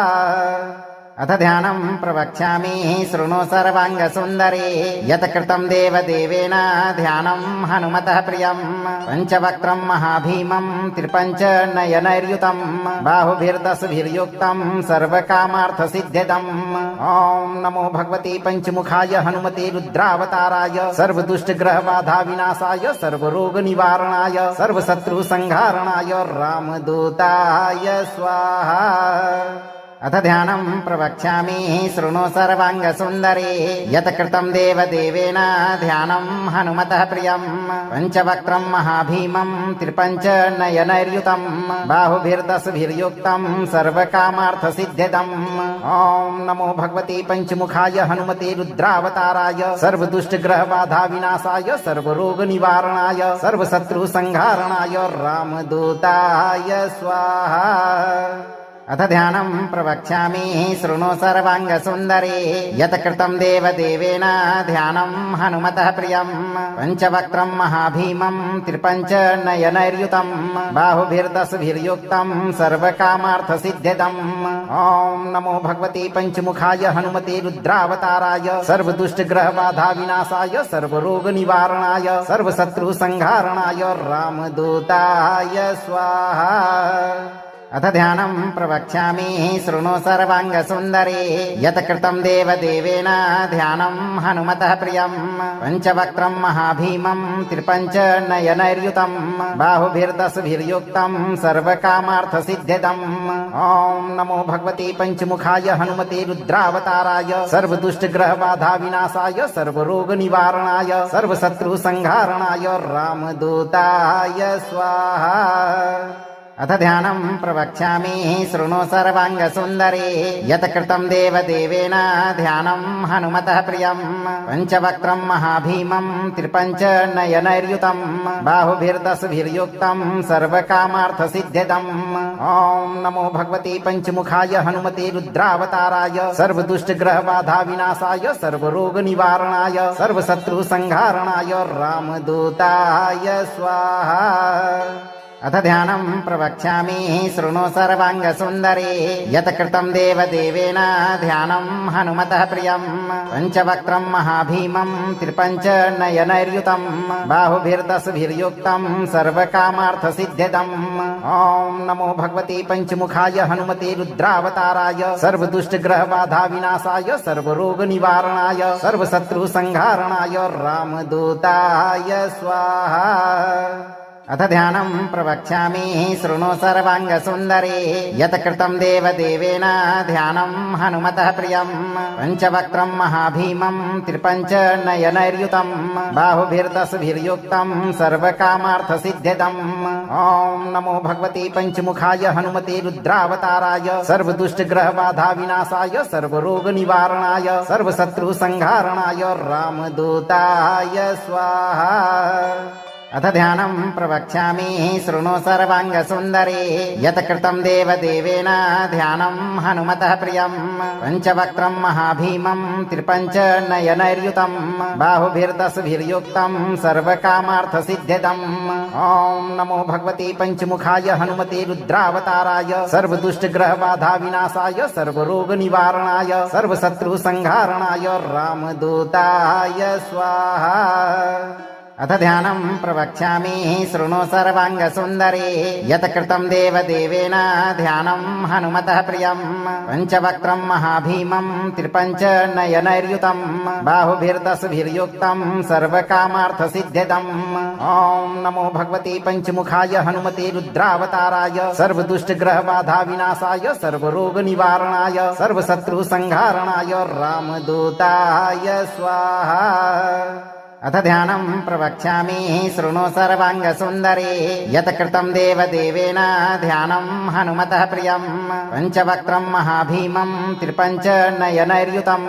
अथ ध्यानं प्रवक्ष्यामि शृणु सर्वाङ्गसुन्दरे यत् कृतं देवदेवेन ध्यानं हनुमतः प्रियं पञ्चवक्त्रं महाभीमं त्रिपञ्चनयनैर्युतं बाहुभिर्दशभिर्युक्तं सर्वकामार्थसिद्ध्यदम् ॐ नमो भगवते पञ्चमुखाय हनुमते रुद्रावताराय सर्वदुष्टग्रहबाधा विनाशाय सर्वरोगनिवारणाय सर्वशत्रुसंहारणाय रामदूताय स्वाहा। अथ ध्यानं प्रवक्ष्यामि शृणु सर्वाङ्गसुन्दरी यत् कृतं देवदेवेन ध्यानं हनुमतः प्रियं पञ्चवक्त्रं महाभीमं त्रिपञ्चनयनैर्युतं बाहुभिर्दशभिर्युक्तं सर्वकामार्थसिद्ध्यदम् ॐ नमो भगवते पञ्चमुखाय हनुमते रुद्रावताराय सर्वदुष्टग्रहबाधा विनाशाय सर्वरोगनिवारणाय सर्वशत्रुसंहारणाय रामदूताय स्वाहा। अथ ध्यानं प्रवक्ष्यामि शृणु सर्वाङ्गसुन्दरी यत् कृतं देवदेवेन ध्यानं हनुमतः प्रियं पञ्चवक्त्रं महाभीमं त्रिपञ्चनयनैर्युतं बाहुभिर्दशभिर्युक्तं सर्वकामार्थसिद्ध्यदम् ॐ नमो भगवते पञ्चमुखाय हनुमते रुद्रावताराय सर्वदुष्टग्रहबाधा विनाशाय सर्वरोगनिवारणाय सर्वशत्रुसंहारणाय रामदूताय स्वाहा। अथ ध्यानं प्रवक्ष्यामि शृणु सर्वाङ्गसुन्दरी यत् कृतं देवदेवेन ध्यानं हनुमतः प्रियं पञ्चवक्त्रं महाभीमं त्रिपञ्चनयनैर्युतं बाहुभिर्दशभिर्युक्तं सर्वकामार्थसिद्ध्यदम् ॐ नमो भगवते पञ्चमुखाय हनुमते रुद्रावताराय सर्वदुष्टग्रहबाधा विनाशाय सर्वरोगनिवारणाय सर्वशत्रुसंहारणाय रामदूताय स्वाहा। अथ ध्यानं प्रवक्ष्यामि शृणु सर्वाङ्गसुन्दरी यत् कृतं देवदेवेन ध्यानं हनुमतः प्रियं पञ्चवक्त्रं महाभीमं त्रिपञ्चनयनैर्युतं बाहुभिर्दशभिर्युक्तं सर्वकामार्थसिद्ध्यदम् ॐ नमो भगवते पञ्चमुखाय हनुमते रुद्रावताराय सर्वदुष्टग्रहबाधा विनाशाय सर्वरोगनिवारणाय सर्वशत्रुसंहारणाय रामदूताय स्वाहा। अथ ध्यानं प्रवक्ष्यामि शृणु सर्वाङ्गसुन्दरी यत् कृतं देवदेवेन ध्यानं हनुमतः प्रियं पञ्चवक्त्रं महाभीमं त्रिपञ्चनयनैर्युतं बाहुभिर्दशभिर्युक्तं सर्वकामार्थसिद्ध्यदम् ॐ नमो भगवते पञ्चमुखाय हनुमते रुद्रावताराय सर्वदुष्टग्रहबाधा विनाशाय सर्वरोगनिवारणाय सर्वशत्रुसंहारणाय रामदूताय स्वाहा। अथ ध्यानं प्रवक्ष्यामि शृणु सर्वाङ्गसुन्दरी यत् कृतं देवदेवेन ध्यानं हनुमतः प्रियं पञ्चवक्त्रं महाभीमं त्रिपञ्चनयनैर्युतं बाहुभिर्दशभिर्युक्तं सर्वकामार्थसिद्ध्यदम् ॐ नमो भगवते पञ्चमुखाय हनुमते रुद्रावताराय सर्वदुष्टग्रहबाधा विनाशाय सर्वरोगनिवारणाय सर्वशत्रुसंहारणाय रामदूताय स्वाहा। अथ ध्यानं प्रवक्ष्यामि शृणु सर्वाङ्गसुन्दरी यत् कृतं देवदेवेन ध्यानं हनुमतः प्रियं पञ्चवक्त्रं महाभीमं त्रिपञ्चनयनैर्युतं बाहुभिर्दशभिर्युक्तं सर्वकामार्थसिद्ध्यदम् ॐ नमो भगवते पञ्चमुखाय हनुमते रुद्रावताराय सर्वदुष्टग्रहबाधा विनाशाय सर्वरोगनिवारणाय सर्वशत्रुसंहारणाय रामदूताय स्वाहा। अथ ध्यानं प्रवक्ष्यामि शृणु सर्वाङ्गसुन्दरी यत् कृतं देवदेवेन ध्यानं हनुमतः प्रियं पञ्चवक्त्रं महाभीमं त्रिपञ्चनयनैर्युतं बाहुभिर्दशभिर्युक्तं सर्वकामार्थसिद्ध्यदम् ॐ नमो भगवते पञ्चमुखाय हनुमते रुद्रावताराय सर्वदुष्टग्रहबाधा विनाशाय सर्वरोगनिवारणाय सर्वशत्रुसंहारणाय रामदूताय स्वाहा। अथ ध्यानं प्रवक्ष्यामि शृणु सर्वाङ्गसुन्दरी यत् कृतं देवदेवेन ध्यानं हनुमतः प्रियं पञ्चवक्त्रं महाभीमं त्रिपञ्चनयनैर्युतं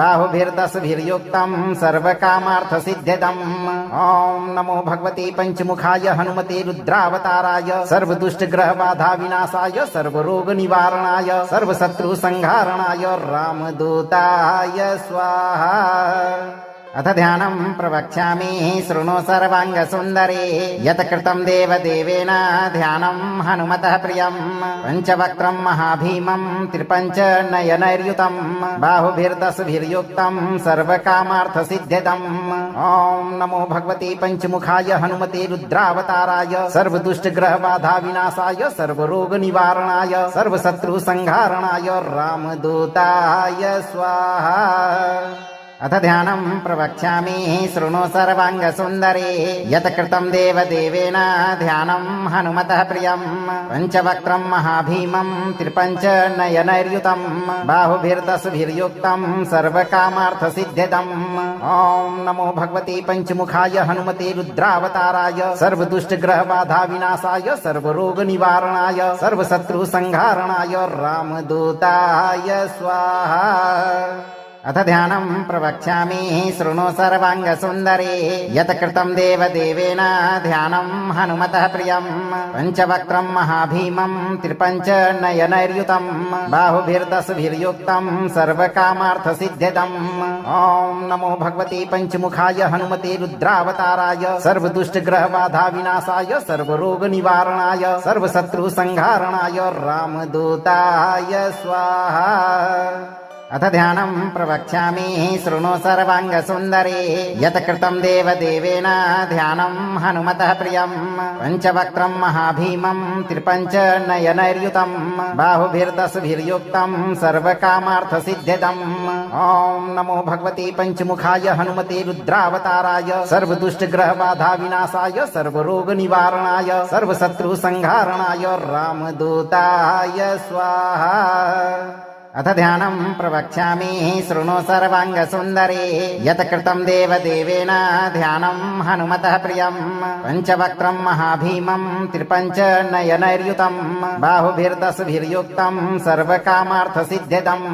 बाहुभिर्दशभिर्युक्तं सर्वकामार्थसिद्ध्यदम् ॐ नमो भगवते पञ्चमुखाय हनुमते रुद्रावताराय सर्वदुष्टग्रहबाधा विनाशाय सर्वरोगनिवारणाय सर्वशत्रुसंहारणाय रामदूताय स्वाहा। अथ ध्यानं प्रवक्ष्यामि शृणु सर्वाङ्गसुन्दरी यत् कृतं देवदेवेन ध्यानं हनुमतः प्रियं पञ्चवक्त्रं महाभीमं त्रिपञ्चनयनैर्युतं बाहुभिर्दशभिर्युक्तं सर्वकामार्थसिद्ध्यदम् ॐ नमो भगवते पञ्चमुखाय हनुमते रुद्रावताराय सर्वदुष्टग्रहबाधा विनाशाय सर्वरोगनिवारणाय सर्वशत्रुसंहारणाय रामदूताय स्वाहा। अथ ध्यानं प्रवक्ष्यामि शृणु सर्वाङ्गसुन्दरे यत् कृतं देवदेवेन ध्यानं हनुमतः प्रियं पञ्चवक्त्रं महाभीमं त्रिपञ्चनयनैर्युतं बाहुभिर्दशभिर्युक्तं सर्वकामार्थसिद्ध्यदम् ॐ नमो भगवते पञ्चमुखाय हनुमते रुद्रावताराय सर्वदुष्टग्रहबाधा विनाशाय सर्वरोगनिवारणाय सर्वशत्रुसंहारणाय रामदूताय स्वाहा। अथ ध्यानं प्रवक्ष्यामि शृणु सर्वाङ्गसुन्दरे यत् कृतं देवदेवेन ध्यानं हनुमतः प्रियं पञ्चवक्त्रं महाभीमं त्रिपञ्चनयनैर्युतं बाहुभिर्दशभिर्युक्तं सर्वकामार्थसिद्ध्यदम् ॐ नमो भगवते पञ्चमुखाय हनुमते रुद्रावताराय सर्वदुष्टग्रहबाधा विनाशाय सर्वरोगनिवारणाय सर्वशत्रुसंहारणाय रामदूताय स्वाहा। अथ ध्यानं प्रवक्ष्यामि शृणु सर्वाङ्गसुन्दरे यत् कृतं देवदेवेन ध्यानं हनुमतः प्रियं पञ्चवक्त्रं महाभीमं त्रिपञ्चनयनैर्युतं बाहुभिर्दशभिर्युक्तं सर्वकामार्थसिद्ध्यदम् ॐ नमो भगवते पञ्चमुखाय हनुमते रुद्रावताराय सर्वदुष्टग्रहबाधा विनाशाय सर्वरोगनिवारणाय सर्वशत्रुसंहारणाय रामदूताय स्वाहा। अथ ध्यानं प्रवक्ष्यामि शृणु सर्वाङ्गसुन्दरे यत् कृतं देवदेवेन ध्यानं हनुमतः प्रियं पञ्चवक्त्रं महाभीमं त्रिपञ्चनयनैर्युतं बाहुभिर्दशभिर्युक्तं सर्वकामार्थसिद्ध्यदम्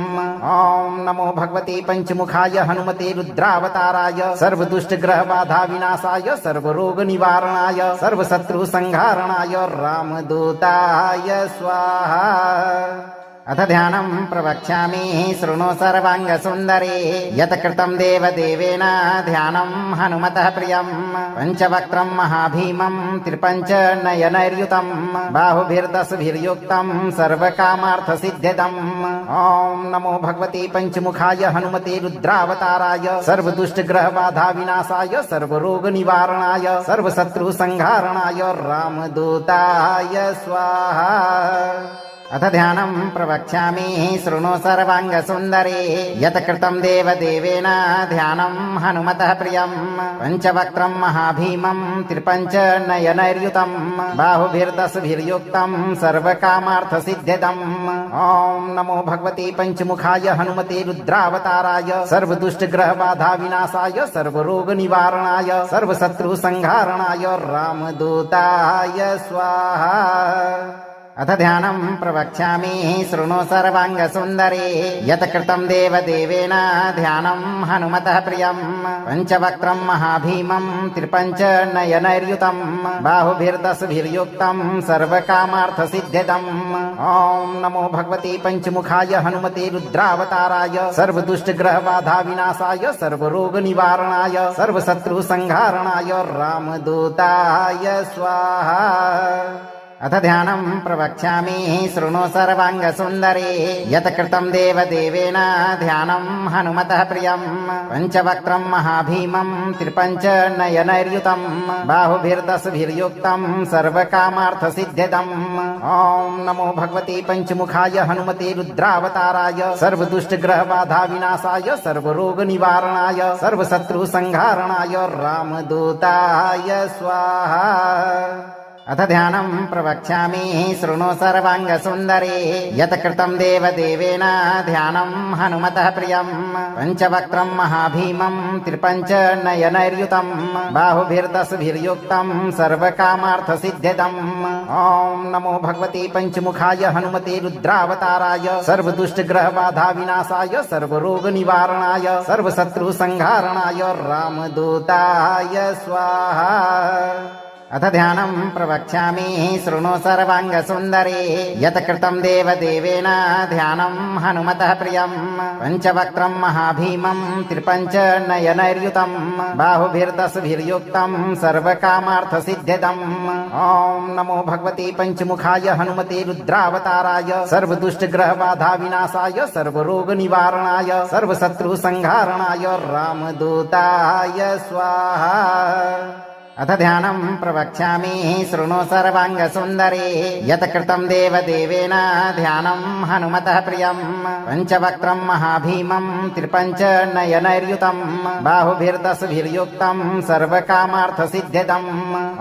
ॐ नमो भगवते पञ्चमुखाय हनुमते रुद्रावताराय सर्वदुष्टग्रहबाधा विनाशाय सर्वरोगनिवारणाय सर्वशत्रुसंहारणाय रामदूताय स्वाहा। अथ ध्यानं प्रवक्ष्यामि शृणु सर्वाङ्गसुन्दरे यत् कृतं देवदेवेन ध्यानं हनुमतः प्रियं पञ्चवक्त्रं महाभीमं त्रिपञ्चनयनैर्युतं बाहुभिर्दशभिर्युक्तं सर्वकामार्थसिद्ध्यदम् ॐ नमो भगवते पञ्चमुखाय हनुमते रुद्रावताराय सर्वदुष्टग्रहबाधा विनाशाय सर्वरोगनिवारणाय सर्वशत्रुसंहारणाय रामदूताय स्वाहा। अथ ध्यानं प्रवक्ष्यामि शृणु सर्वाङ्गसुन्दरे यत् कृतं देवदेवेन ध्यानं हनुमतः प्रियं पञ्चवक्त्रं महाभीमं त्रिपञ्चनयनैर्युतं बाहुभिर्दशभिर्युक्तं सर्वकामार्थसिद्ध्यदम् ॐ नमो भगवते पञ्चमुखाय हनुमते रुद्रावताराय सर्वदुष्टग्रहबाधा विनाशाय सर्वरोगनिवारणाय सर्वशत्रुसंहारणाय रामदूताय स्वाहा। अथ ध्यानं प्रवक्ष्यामि शृणु सर्वाङ्गसुन्दरे यत् कृतं देवदेवेन ध्यानं हनुमतः प्रियं पञ्चवक्त्रं महाभीमं त्रिपञ्चनयनैर्युतं बाहुभिर्दशभिर्युक्तं सर्वकामार्थसिद्ध्यदम् ॐ नमो भगवते पञ्चमुखाय हनुमते रुद्रावताराय सर्वदुष्टग्रहबाधा विनाशाय सर्वरोगनिवारणाय सर्वशत्रुसंहारणाय रामदूताय स्वाहा। अथ ध्यानं प्रवक्ष्यामि शृणु सर्वाङ्गसुन्दरे यत् कृतं देवदेवेन ध्यानं हनुमतः प्रियं पञ्चवक्त्रं महाभीमं त्रिपञ्चनयनैर्युतं बाहुभिर्दशभिर्युक्तं सर्वकामार्थसिद्ध्यदम् ॐ नमो भगवते पञ्चमुखाय हनुमते रुद्रावताराय सर्वदुष्टग्रहबाधा विनाशाय सर्वरोगनिवारणाय सर्वशत्रुसंहारणाय रामदूताय स्वाहा। अथ ध्यानं प्रवक्ष्यामि शृणु सर्वाङ्गसुन्दरे यत् कृतं देवदेवेन ध्यानं हनुमतः प्रियं पञ्चवक्त्रं महाभीमं त्रिपञ्चनयनैर्युतं बाहुभिर्दशभिर्युक्तं सर्वकामार्थसिद्ध्यदम् ॐ नमो भगवते पञ्चमुखाय हनुमते रुद्रावताराय सर्वदुष्टग्रहबाधा विनाशाय सर्वरोगनिवारणाय सर्वशत्रुसंहारणाय रामदूताय स्वाहा। अथ ध्यानं प्रवक्ष्यामि शृणु सर्वाङ्गसुन्दरे यत् कृतं देवदेवेन ध्यानं हनुमतः प्रियं पञ्चवक्त्रं महाभीमं त्रिपञ्चनयनैर्युतं बाहुभिर्दशभिर्युक्तं सर्वकामार्थसिद्ध्यदम् ॐ नमो भगवते पञ्चमुखाय हनुमते रुद्रावताराय सर्वदुष्टग्रहबाधा विनाशाय सर्वरोगनिवारणाय सर्वशत्रुसंहारणाय रामदूताय स्वाहा। अथ ध्यानं प्रवक्ष्यामि शृणु सर्वाङ्गसुन्दरे यत् कृतं देवदेवेन ध्यानं हनुमतः प्रियं पञ्चवक्त्रं महाभीमं त्रिपञ्चनयनैर्युतं बाहुभिर्दशभिर्युक्तं सर्वकामार्थसिद्ध्यदम्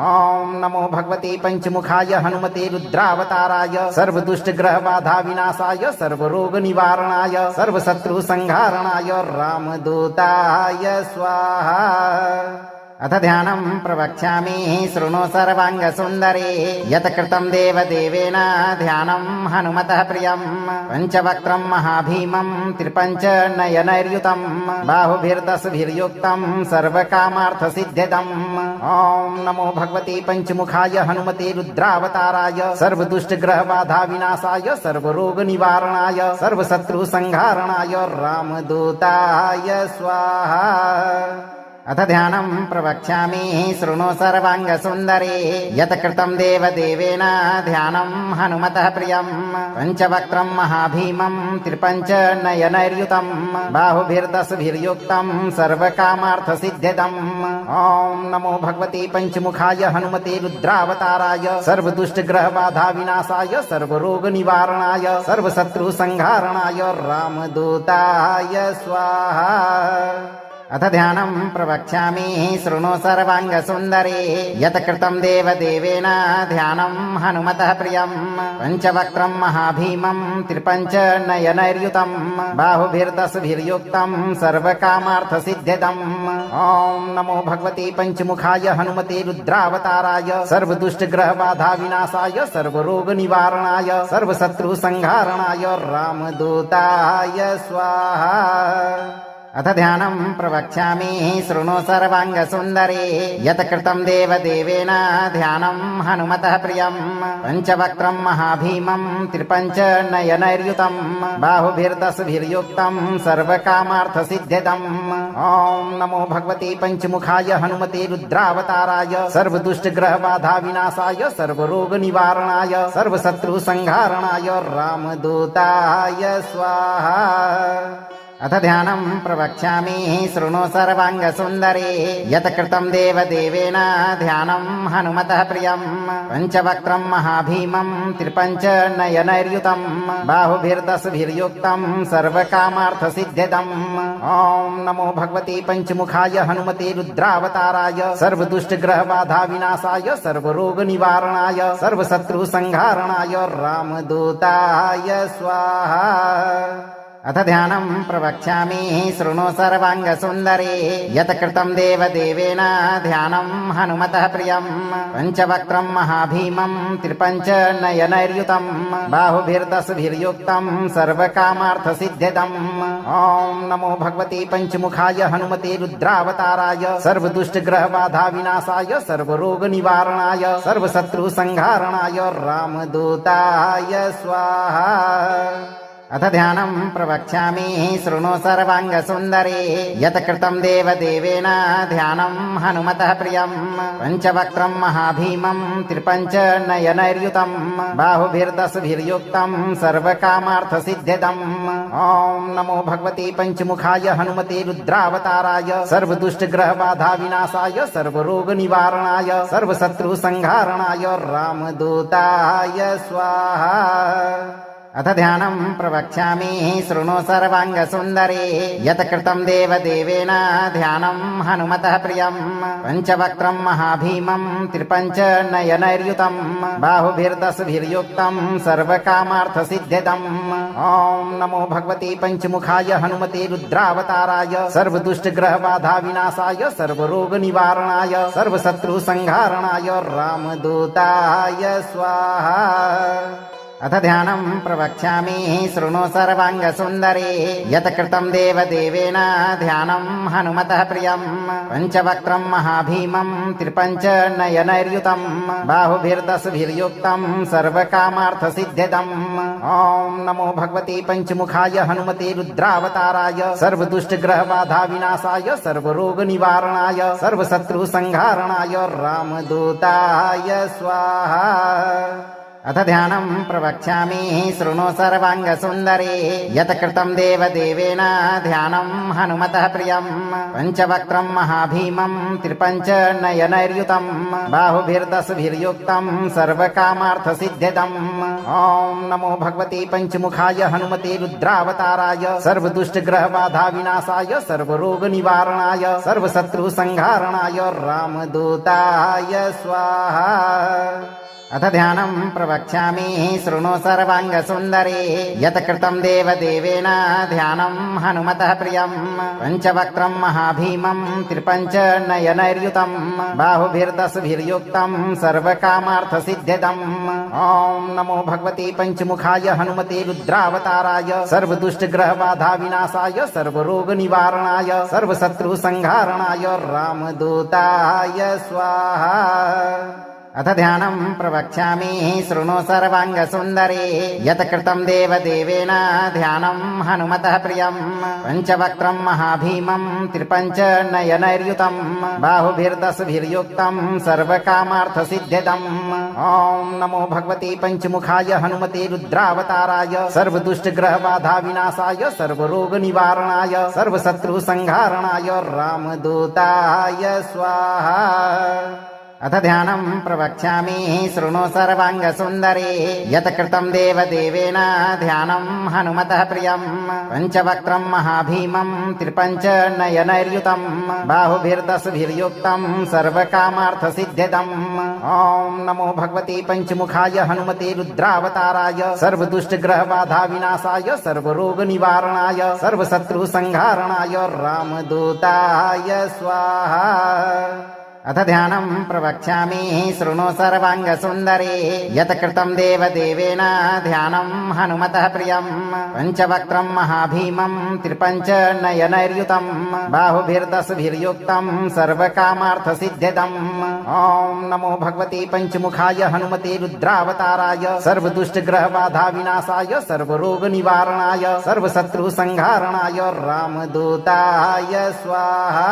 ॐ नमो भगवते पञ्चमुखाय हनुमते रुद्रावताराय सर्वदुष्टग्रहबाधा विनाशाय सर्वरोगनिवारणाय सर्वशत्रुसंहारणाय रामदूताय स्वाहा। अथ ध्यानं प्रवक्ष्यामि शृणु सर्वाङ्गसुन्दरे यत् कृतं देवदेवेन ध्यानं हनुमतः प्रियं पञ्चवक्त्रं महाभीमं त्रिपञ्चनयनैर्युतं बाहुभिर्दशभिर्युक्तं सर्वकामार्थसिद्ध्यदम् ॐ नमो भगवते पञ्चमुखाय हनुमते रुद्रावताराय सर्वदुष्टग्रहबाधा विनाशाय सर्वरोगनिवारणाय सर्वशत्रुसंहारणाय रामदूताय स्वाहा। अथ ध्यानं प्रवक्ष्यामि शृणु सर्वाङ्गसुन्दरे यत् कृतं देवदेवेन ध्यानं हनुमतः प्रियं पञ्चवक्त्रं महाभीमं त्रिपञ्चनयनैर्युतं बाहुभिर्दशभिर्युक्तं सर्वकामार्थसिद्ध्यदम् ॐ नमो भगवते पञ्चमुखाय हनुमते रुद्रावताराय सर्वदुष्टग्रहबाधा विनाशाय सर्वरोगनिवारणाय सर्वशत्रुसंहारणाय रामदूताय स्वाहा। अथ ध्यानं प्रवक्ष्यामि शृणु सर्वाङ्गसुन्दरे यत् कृतं देवदेवेन ध्यानं हनुमतः प्रियं पञ्चवक्त्रं महाभीमं त्रिपञ्चनयनैर्युतं बाहुभिर्दशभिर्युक्तं सर्वकामार्थसिद्ध्यदम् ॐ नमो भगवते पञ्चमुखाय हनुमते रुद्रावताराय सर्वदुष्टग्रहबाधा विनाशाय सर्वरोगनिवारणाय सर्वशत्रुसंहारणाय रामदूताय स्वाहा। अथ ध्यानं प्रवक्ष्यामि शृणु सर्वाङ्गसुन्दरे यत् कृतं देवदेवेन ध्यानं हनुमतः प्रियं पञ्चवक्त्रं महाभीमं त्रिपञ्चनयनैर्युतं बाहुभिर्दशभिर्युक्तं सर्वकामार्थसिद्ध्यदम् ॐ नमो भगवते पञ्चमुखाय हनुमते रुद्रावताराय सर्वदुष्टग्रहबाधा विनाशाय सर्वरोगनिवारणाय सर्वशत्रुसंहारणाय रामदूताय स्वाहा। अथ ध्यानं प्रवक्ष्यामि शृणु सर्वाङ्गसुन्दरे यत् कृतं देवदेवेन ध्यानं हनुमतः प्रियं पञ्चवक्त्रं महाभीमं त्रिपञ्चनयनैर्युतं बाहुभिर्दशभिर्युक्तं सर्वकामार्थसिद्ध्यदम् ॐ नमो भगवते पञ्चमुखाय हनुमते रुद्रावताराय सर्वदुष्टग्रहबाधा विनाशाय सर्वरोगनिवारणाय सर्वशत्रुसंहारणाय रामदूताय स्वाहा। अथ ध्यानं प्रवक्ष्यामि शृणु सर्वाङ्गसुन्दरे यत् कृतं देवदेवेन ध्यानं हनुमतः प्रियं पञ्चवक्त्रं महाभीमं त्रिपञ्चनयनैर्युतं बाहुभिर्दशभिर्युक्तं सर्वकामार्थसिद्ध्यदम् ॐ नमो भगवते पञ्चमुखाय हनुमते रुद्रावताराय सर्वदुष्टग्रहबाधा विनाशाय सर्वरोगनिवारणाय सर्वशत्रुसंहारणाय रामदूताय स्वाहा। अथ ध्यानं प्रवक्ष्यामि शृणु सर्वाङ्गसुन्दरे यत् कृतं देवदेवेन ध्यानं हनुमतः प्रियं पञ्चवक्त्रं महाभीमं त्रिपञ्चनयनैर्युतं बाहुभिर्दशभिर्युक्तं सर्वकामार्थसिद्ध्यदम् ॐ नमो भगवते पञ्चमुखाय हनुमते रुद्रावताराय सर्वदुष्टग्रहबाधा विनाशाय सर्वरोगनिवारणाय सर्वशत्रुसंहारणाय रामदूताय स्वाहा। अथ ध्यानं प्रवक्ष्यामि शृणु सर्वाङ्गसुन्दरे यत् कृतं देवदेवेन ध्यानं हनुमतः प्रियं पञ्चवक्त्रं महाभीमं त्रिपञ्चनयनैर्युतं बाहुभिर्दशभिर्युक्तं सर्वकामार्थसिद्ध्यदम् ॐ नमो भगवते पञ्चमुखाय हनुमते रुद्रावताराय सर्वदुष्टग्रहबाधा विनाशाय सर्वरोगनिवारणाय सर्वशत्रुसंहारणाय रामदूताय स्वाहा। अथ ध्यानं प्रवक्ष्यामि शृणु सर्वाङ्गसुन्दरे यत् कृतं देवदेवेन ध्यानं हनुमतः प्रियं पञ्चवक्त्रं महाभीमं त्रिपञ्चनयनैर्युतं बाहुभिर्दशभिर्युक्तं सर्वकामार्थसिद्ध्यदम् ॐ नमो भगवते पञ्चमुखाय हनुमते रुद्रावताराय सर्वदुष्टग्रहबाधा विनाशाय सर्वरोगनिवारणाय सर्वशत्रुसंहारणाय रामदूताय स्वाहा। अथ ध्यानं प्रवक्ष्यामि शृणु सर्वाङ्गसुन्दरी यत् कृतं देवदेवेन ध्यानं हनुमतः प्रियम् पञ्चवक्त्रं महाभीमं त्रिपञ्चनयनैर्युतं बाहुभिर्दशभिर्युक्तं सर्वकामार्थसिद्ध्यदम् ॐ नमो भगवते पञ्चमुखाय हनुमते रुद्रावताराय सर्वदुष्टग्रहबाधा विनाशाय सर्वरोगनिवारणाय सर्वशत्रुसंहारणाय रामदूताय स्वाहा। अथ ध्यानं प्रवक्ष्यामि शृणु सर्वाङ्गसुन्दरी यत् कृतं देवदेवेन ध्यानं हनुमतः प्रियम् पञ्चवक्त्रं महाभीमं त्रिपञ्चनयनैर्युतं बाहुभिर्दशभिर्युक्तं सर्वकामार्थसिद्ध्यदम् ॐ नमो भगवते पञ्चमुखाय हनुमते रुद्रावताराय सर्वदुष्टग्रहबाधा विनाशाय सर्वरोगनिवारणाय सर्वशत्रुसंहारणाय रामदूताय स्वाहा। अथ ध्यानं प्रवक्ष्यामि शृणु सर्वाङ्गसुन्दरी यत् कृतं देवदेवेन ध्यानं हनुमतः प्रियम् पञ्चवक्त्रं महाभीमं त्रिपञ्चनयनैर्युतं बाहुभिर्दशभिर्युक्तं सर्वकामार्थसिद्ध्यदम् ॐ नमो भगवते पञ्चमुखाय हनुमते रुद्रावताराय सर्वदुष्टग्रहबाधा विनाशाय सर्वरोगनिवारणाय सर्वशत्रुसंहारणाय रामदूताय स्वाहा। अथ ध्यानं प्रवक्ष्यामि शृणु सर्वाङ्गसुन्दरी यत् कृतं देवदेवेन ध्यानं हनुमतः प्रियम् पञ्चवक्त्रं महाभीमं त्रिपञ्चनयनैर्युतं बाहुभिर्दशभिर्युक्तं सर्वकामार्थसिद्ध्यदम् ॐ नमो भगवते पञ्चमुखाय हनुमते रुद्रावताराय सर्वदुष्टग्रहबाधा विनाशाय सर्वरोगनिवारणाय सर्वशत्रुसंहारणाय रामदूताय स्वाहा। अथ ध्यानं प्रवक्ष्यामि शृणु सर्वाङ्गसुन्दरी यत् कृतं देवदेवेन ध्यानं हनुमतः प्रियम् पञ्चवक्त्रं महाभीमं त्रिपञ्चनयनैर्युतं बाहुभिर्दशभिर्युक्तं सर्वकामार्थसिद्ध्यदम् ॐ नमो भगवते पञ्चमुखाय हनुमते रुद्रावताराय सर्वदुष्टग्रहबाधा विनाशाय सर्वरोगनिवारणाय सर्वशत्रुसंहारणाय रामदूताय स्वाहा।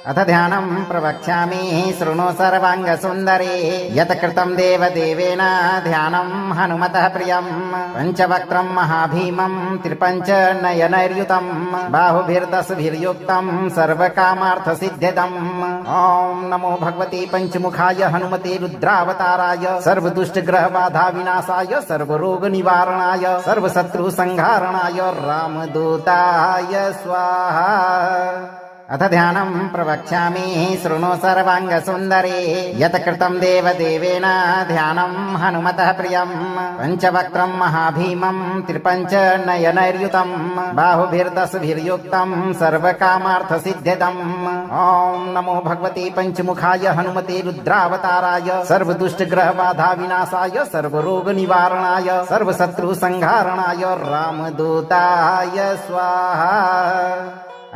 अथ ध्यानं प्रवक्ष्यामि शृणु सर्वाङ्गसुन्दरी यत् कृतं देवदेवेन ध्यानं हनुमतः प्रियम् पञ्चवक्त्रं महाभीमं त्रिपञ्चनयनैर्युतं बाहुभिर्दशभिर्युक्तं सर्वकामार्थसिद्ध्यदम् ॐ नमो भगवते पञ्चमुखाय हनुमते रुद्रावताराय सर्वदुष्टग्रहबाधा विनाशाय सर्वरोगनिवारणाय सर्वशत्रुसंहारणाय रामदूताय स्वाहा। अथ ध्यानं प्रवक्ष्यामि शृणु सर्वाङ्गसुन्दरी यत् कृतं देवदेवेन ध्यानं हनुमतः प्रियम् पञ्चवक्त्रं महाभीमं त्रिपञ्चनयनैर्युतं बाहुभिर्दशभिर्युक्तं सर्वकामार्थसिद्ध्यदम् ॐ नमो भगवते पञ्चमुखाय हनुमते रुद्रावताराय सर्वदुष्टग्रहबाधा विनाशाय सर्वरोगनिवारणाय सर्वशत्रुसंहारणाय रामदूताय स्वाहा।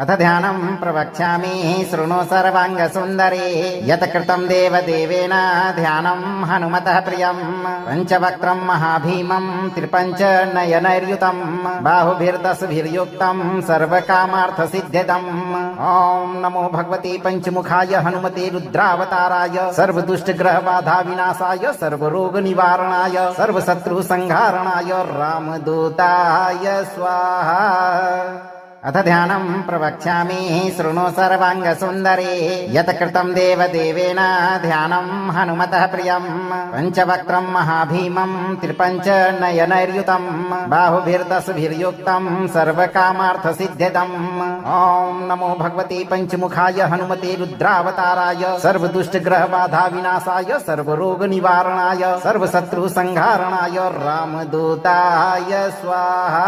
अथ ध्यानं प्रवक्ष्यामि शृणु सर्वाङ्गसुन्दरी यत् कृतं देवदेवेन ध्यानं हनुमतः प्रियम् पञ्चवक्त्रं महाभीमं त्रिपञ्चनयनैर्युतं बाहुभिर्दशभिर्युक्तं सर्वकामार्थसिद्ध्यदम् ॐ नमो भगवते पञ्चमुखाय हनुमते रुद्रावताराय सर्वदुष्टग्रहबाधा विनाशाय सर्वरोगनिवारणाय सर्वशत्रुसंहारणाय रामदूताय स्वाहा। अथ ध्यानं प्रवक्ष्यामि शृणु सर्वाङ्गसुन्दरी यत् कृतं देवदेवेन ध्यानं हनुमतः प्रियम् पञ्चवक्त्रं महाभीमं त्रिपञ्चनयनैर्युतं बाहुभिर्दशभिर्युक्तं सर्वकामार्थसिद्ध्यदम् ॐ नमो भगवते पञ्चमुखाय हनुमते रुद्रावताराय सर्वदुष्टग्रहबाधा विनाशाय सर्वरोगनिवारणाय सर्वशत्रुसंहारणाय रामदूताय स्वाहा।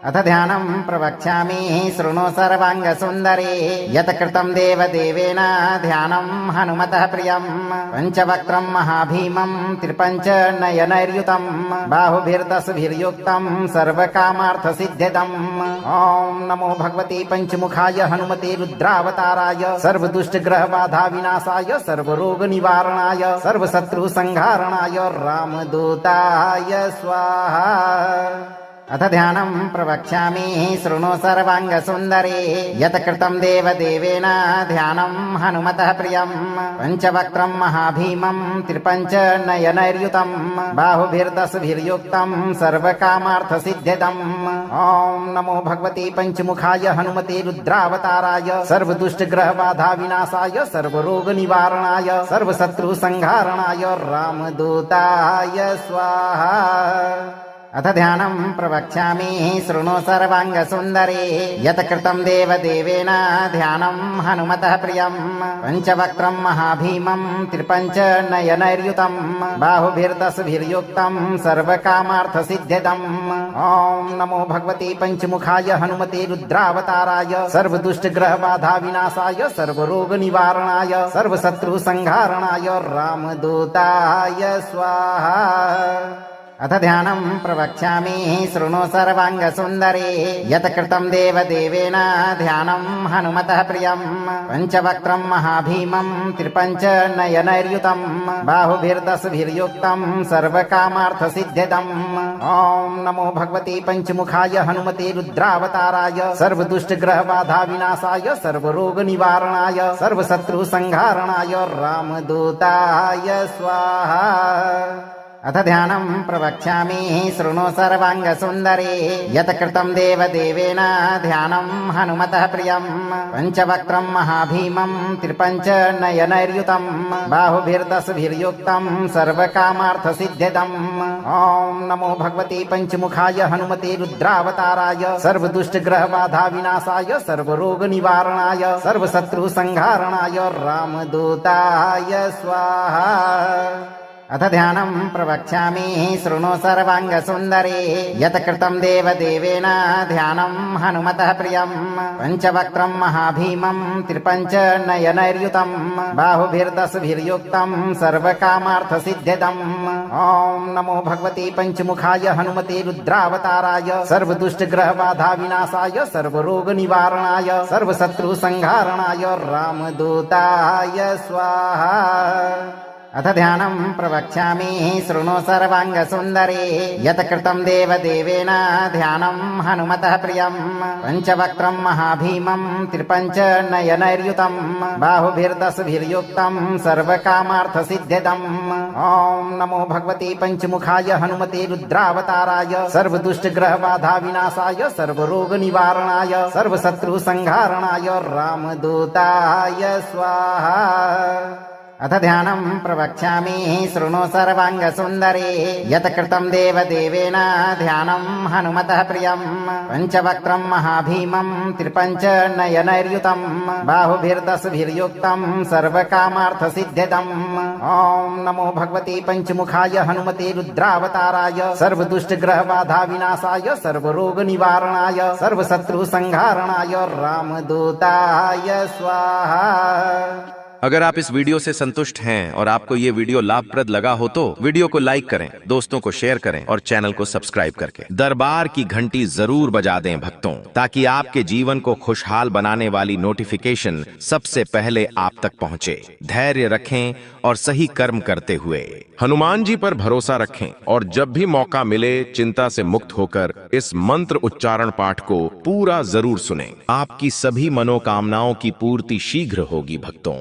अथ ध्यानं प्रवक्ष्यामि शृणु सर्वाङ्गसुन्दरी यत् कृतं देवदेवेन ध्यानं हनुमतः प्रियम् पञ्चवक्त्रं महाभीमं त्रिपञ्चनयनैर्युतं बाहुभिर्दशभिर्युक्तं सर्वकामार्थसिद्ध्यदम् ॐ नमो भगवते पञ्चमुखाय हनुमते रुद्रावताराय सर्वदुष्टग्रहबाधा विनाशाय सर्वरोगनिवारणाय सर्वशत्रुसंहारणाय रामदूताय स्वाहा। अथ ध्यानं प्रवक्ष्यामि शृणु सर्वाङ्गसुन्दरे यत् कृतं देवदेवेन ध्यानं हनुमतः प्रियम् पञ्चवक्त्रं महाभीमं त्रिपञ्चनयनैर्युतं बाहुभिर्दशभिर्युक्तं सर्वकामार्थसिद्ध्यदम् ॐ नमो भगवते पञ्चमुखाय हनुमते रुद्रावताराय सर्वदुष्टग्रहबाधा विनाशाय सर्वरोगनिवारणाय सर्वशत्रुसंहारणाय रामदूताय स्वाहा। अथ ध्यानं प्रवक्ष्यामि शृणु सर्वाङ्गसुन्दरे यत् कृतं देवदेवेन ध्यानं हनुमतः प्रियम् पञ्चवक्त्रं महाभीमं त्रिपञ्चनयनैर्युतं बाहुभिर्दशभिर्युक्तं सर्वकामार्थसिद्ध्यदम् ॐ नमो भगवते पञ्चमुखाय हनुमते रुद्रावताराय सर्वदुष्टग्रहबाधा विनाशाय सर्वरोगनिवारणाय सर्वशत्रुसंहारणाय रामदूताय स्वाहा। अथ ध्यानं प्रवक्ष्यामि शृणु सर्वाङ्गसुन्दरे यत् कृतं देवदेवेन ध्यानं हनुमतः प्रियम् पञ्चवक्त्रं महाभीमं त्रिपञ्चनयनैर्युतं बाहुभिर्दशभिर्युक्तं सर्वकामार्थसिद्ध्यदम् ॐ नमो भगवते पञ्चमुखाय हनुमते रुद्रावताराय सर्वदुष्टग्रहबाधा विनाशाय सर्वरोगनिवारणाय सर्वशत्रुसंहारणाय रामदूताय स्वाहा। अथ ध्यानं प्रवक्ष्यामि शृणु सर्वाङ्गसुन्दरे यत् कृतं देवदेवेन ध्यानं हनुमतः प्रियम् पञ्चवक्त्रं महाभीमं त्रिपञ्चनयनैर्युतं बाहुभिर्दशभिर्युक्तं सर्वकामार्थसिद्ध्यदम् ॐ नमो भगवते पञ्चमुखाय हनुमते रुद्रावताराय सर्वदुष्टग्रहबाधा विनाशाय सर्वरोगनिवारणाय सर्वशत्रुसंहारणाय रामदूताय स्वाहा। अथ ध्यानं प्रवक्ष्यामि शृणु सर्वाङ्गसुन्दरे यत् कृतं देवदेवेन ध्यानं हनुमतः प्रियम् पञ्चवक्त्रं महाभीमं त्रिपञ्चनयनैर्युतं बाहुभिर्दशभिर्युक्तं सर्वकामार्थसिद्ध्यदम् ॐ नमो भगवते पञ्चमुखाय हनुमते रुद्रावताराय सर्वदुष्टग्रहबाधा विनाशाय सर्वरोगनिवारणाय सर्वशत्रुसंहारणाय रामदूताय स्वाहा। अथ ध्यानं प्रवक्ष्यामि शृणु सर्वाङ्गसुन्दरे यत् कृतं देवदेवेन ध्यानं हनुमतः प्रियम् पञ्चवक्त्रं महाभीमं त्रिपञ्चनयनैर्युतं बाहुभिर्दशभिर्युक्तं सर्वकामार्थसिद्ध्यदम् ॐ नमो भगवते पञ्चमुखाय हनुमते रुद्रावताराय सर्वदुष्टग्रहबाधा विनाशाय सर्वरोगनिवारणाय सर्वशत्रुसंहारणाय रामदूताय स्वाहा। अथ ध्यानं प्रवक्ष्यामि शृणु सर्वाङ्गसुन्दरे यत् कृतं देवदेवेन ध्यानं हनुमतः प्रियम् पञ्चवक्त्रं महाभीमं त्रिपञ्चनयनैर्युतं बाहुभिर्दशभिर्युक्तं सर्वकामार्थसिद्ध्यदम् ॐ नमो भगवते पञ्चमुखाय हनुमते रुद्रावताराय सर्वदुष्टग्रहबाधा विनाशाय सर्वरोगनिवारणाय सर्वशत्रुसंहारणाय रामदूताय स्वाहा। अगर आप इस वीडियो से संतुष्ट हैं और आपको ये वीडियो लाभप्रद लगा हो तो वीडियो को लाइक करें, दोस्तों को शेयर करें और चैनल को सब्सक्राइब करके दरबार की घंटी जरूर बजा दें भक्तों, ताकि आपके जीवन को खुशहाल बनाने वाली नोटिफिकेशन सबसे पहले आप तक पहुंचे। धैर्य रखें और सही कर्म करते हुए हनुमान जी पर भरोसा रखें और जब भी मौका मिले चिंता से मुक्त होकर इस मंत्र उच्चारण पाठ को पूरा जरूर सुनें। आपकी सभी मनोकामनाओं की पूर्ति शीघ्र होगी भक्तों।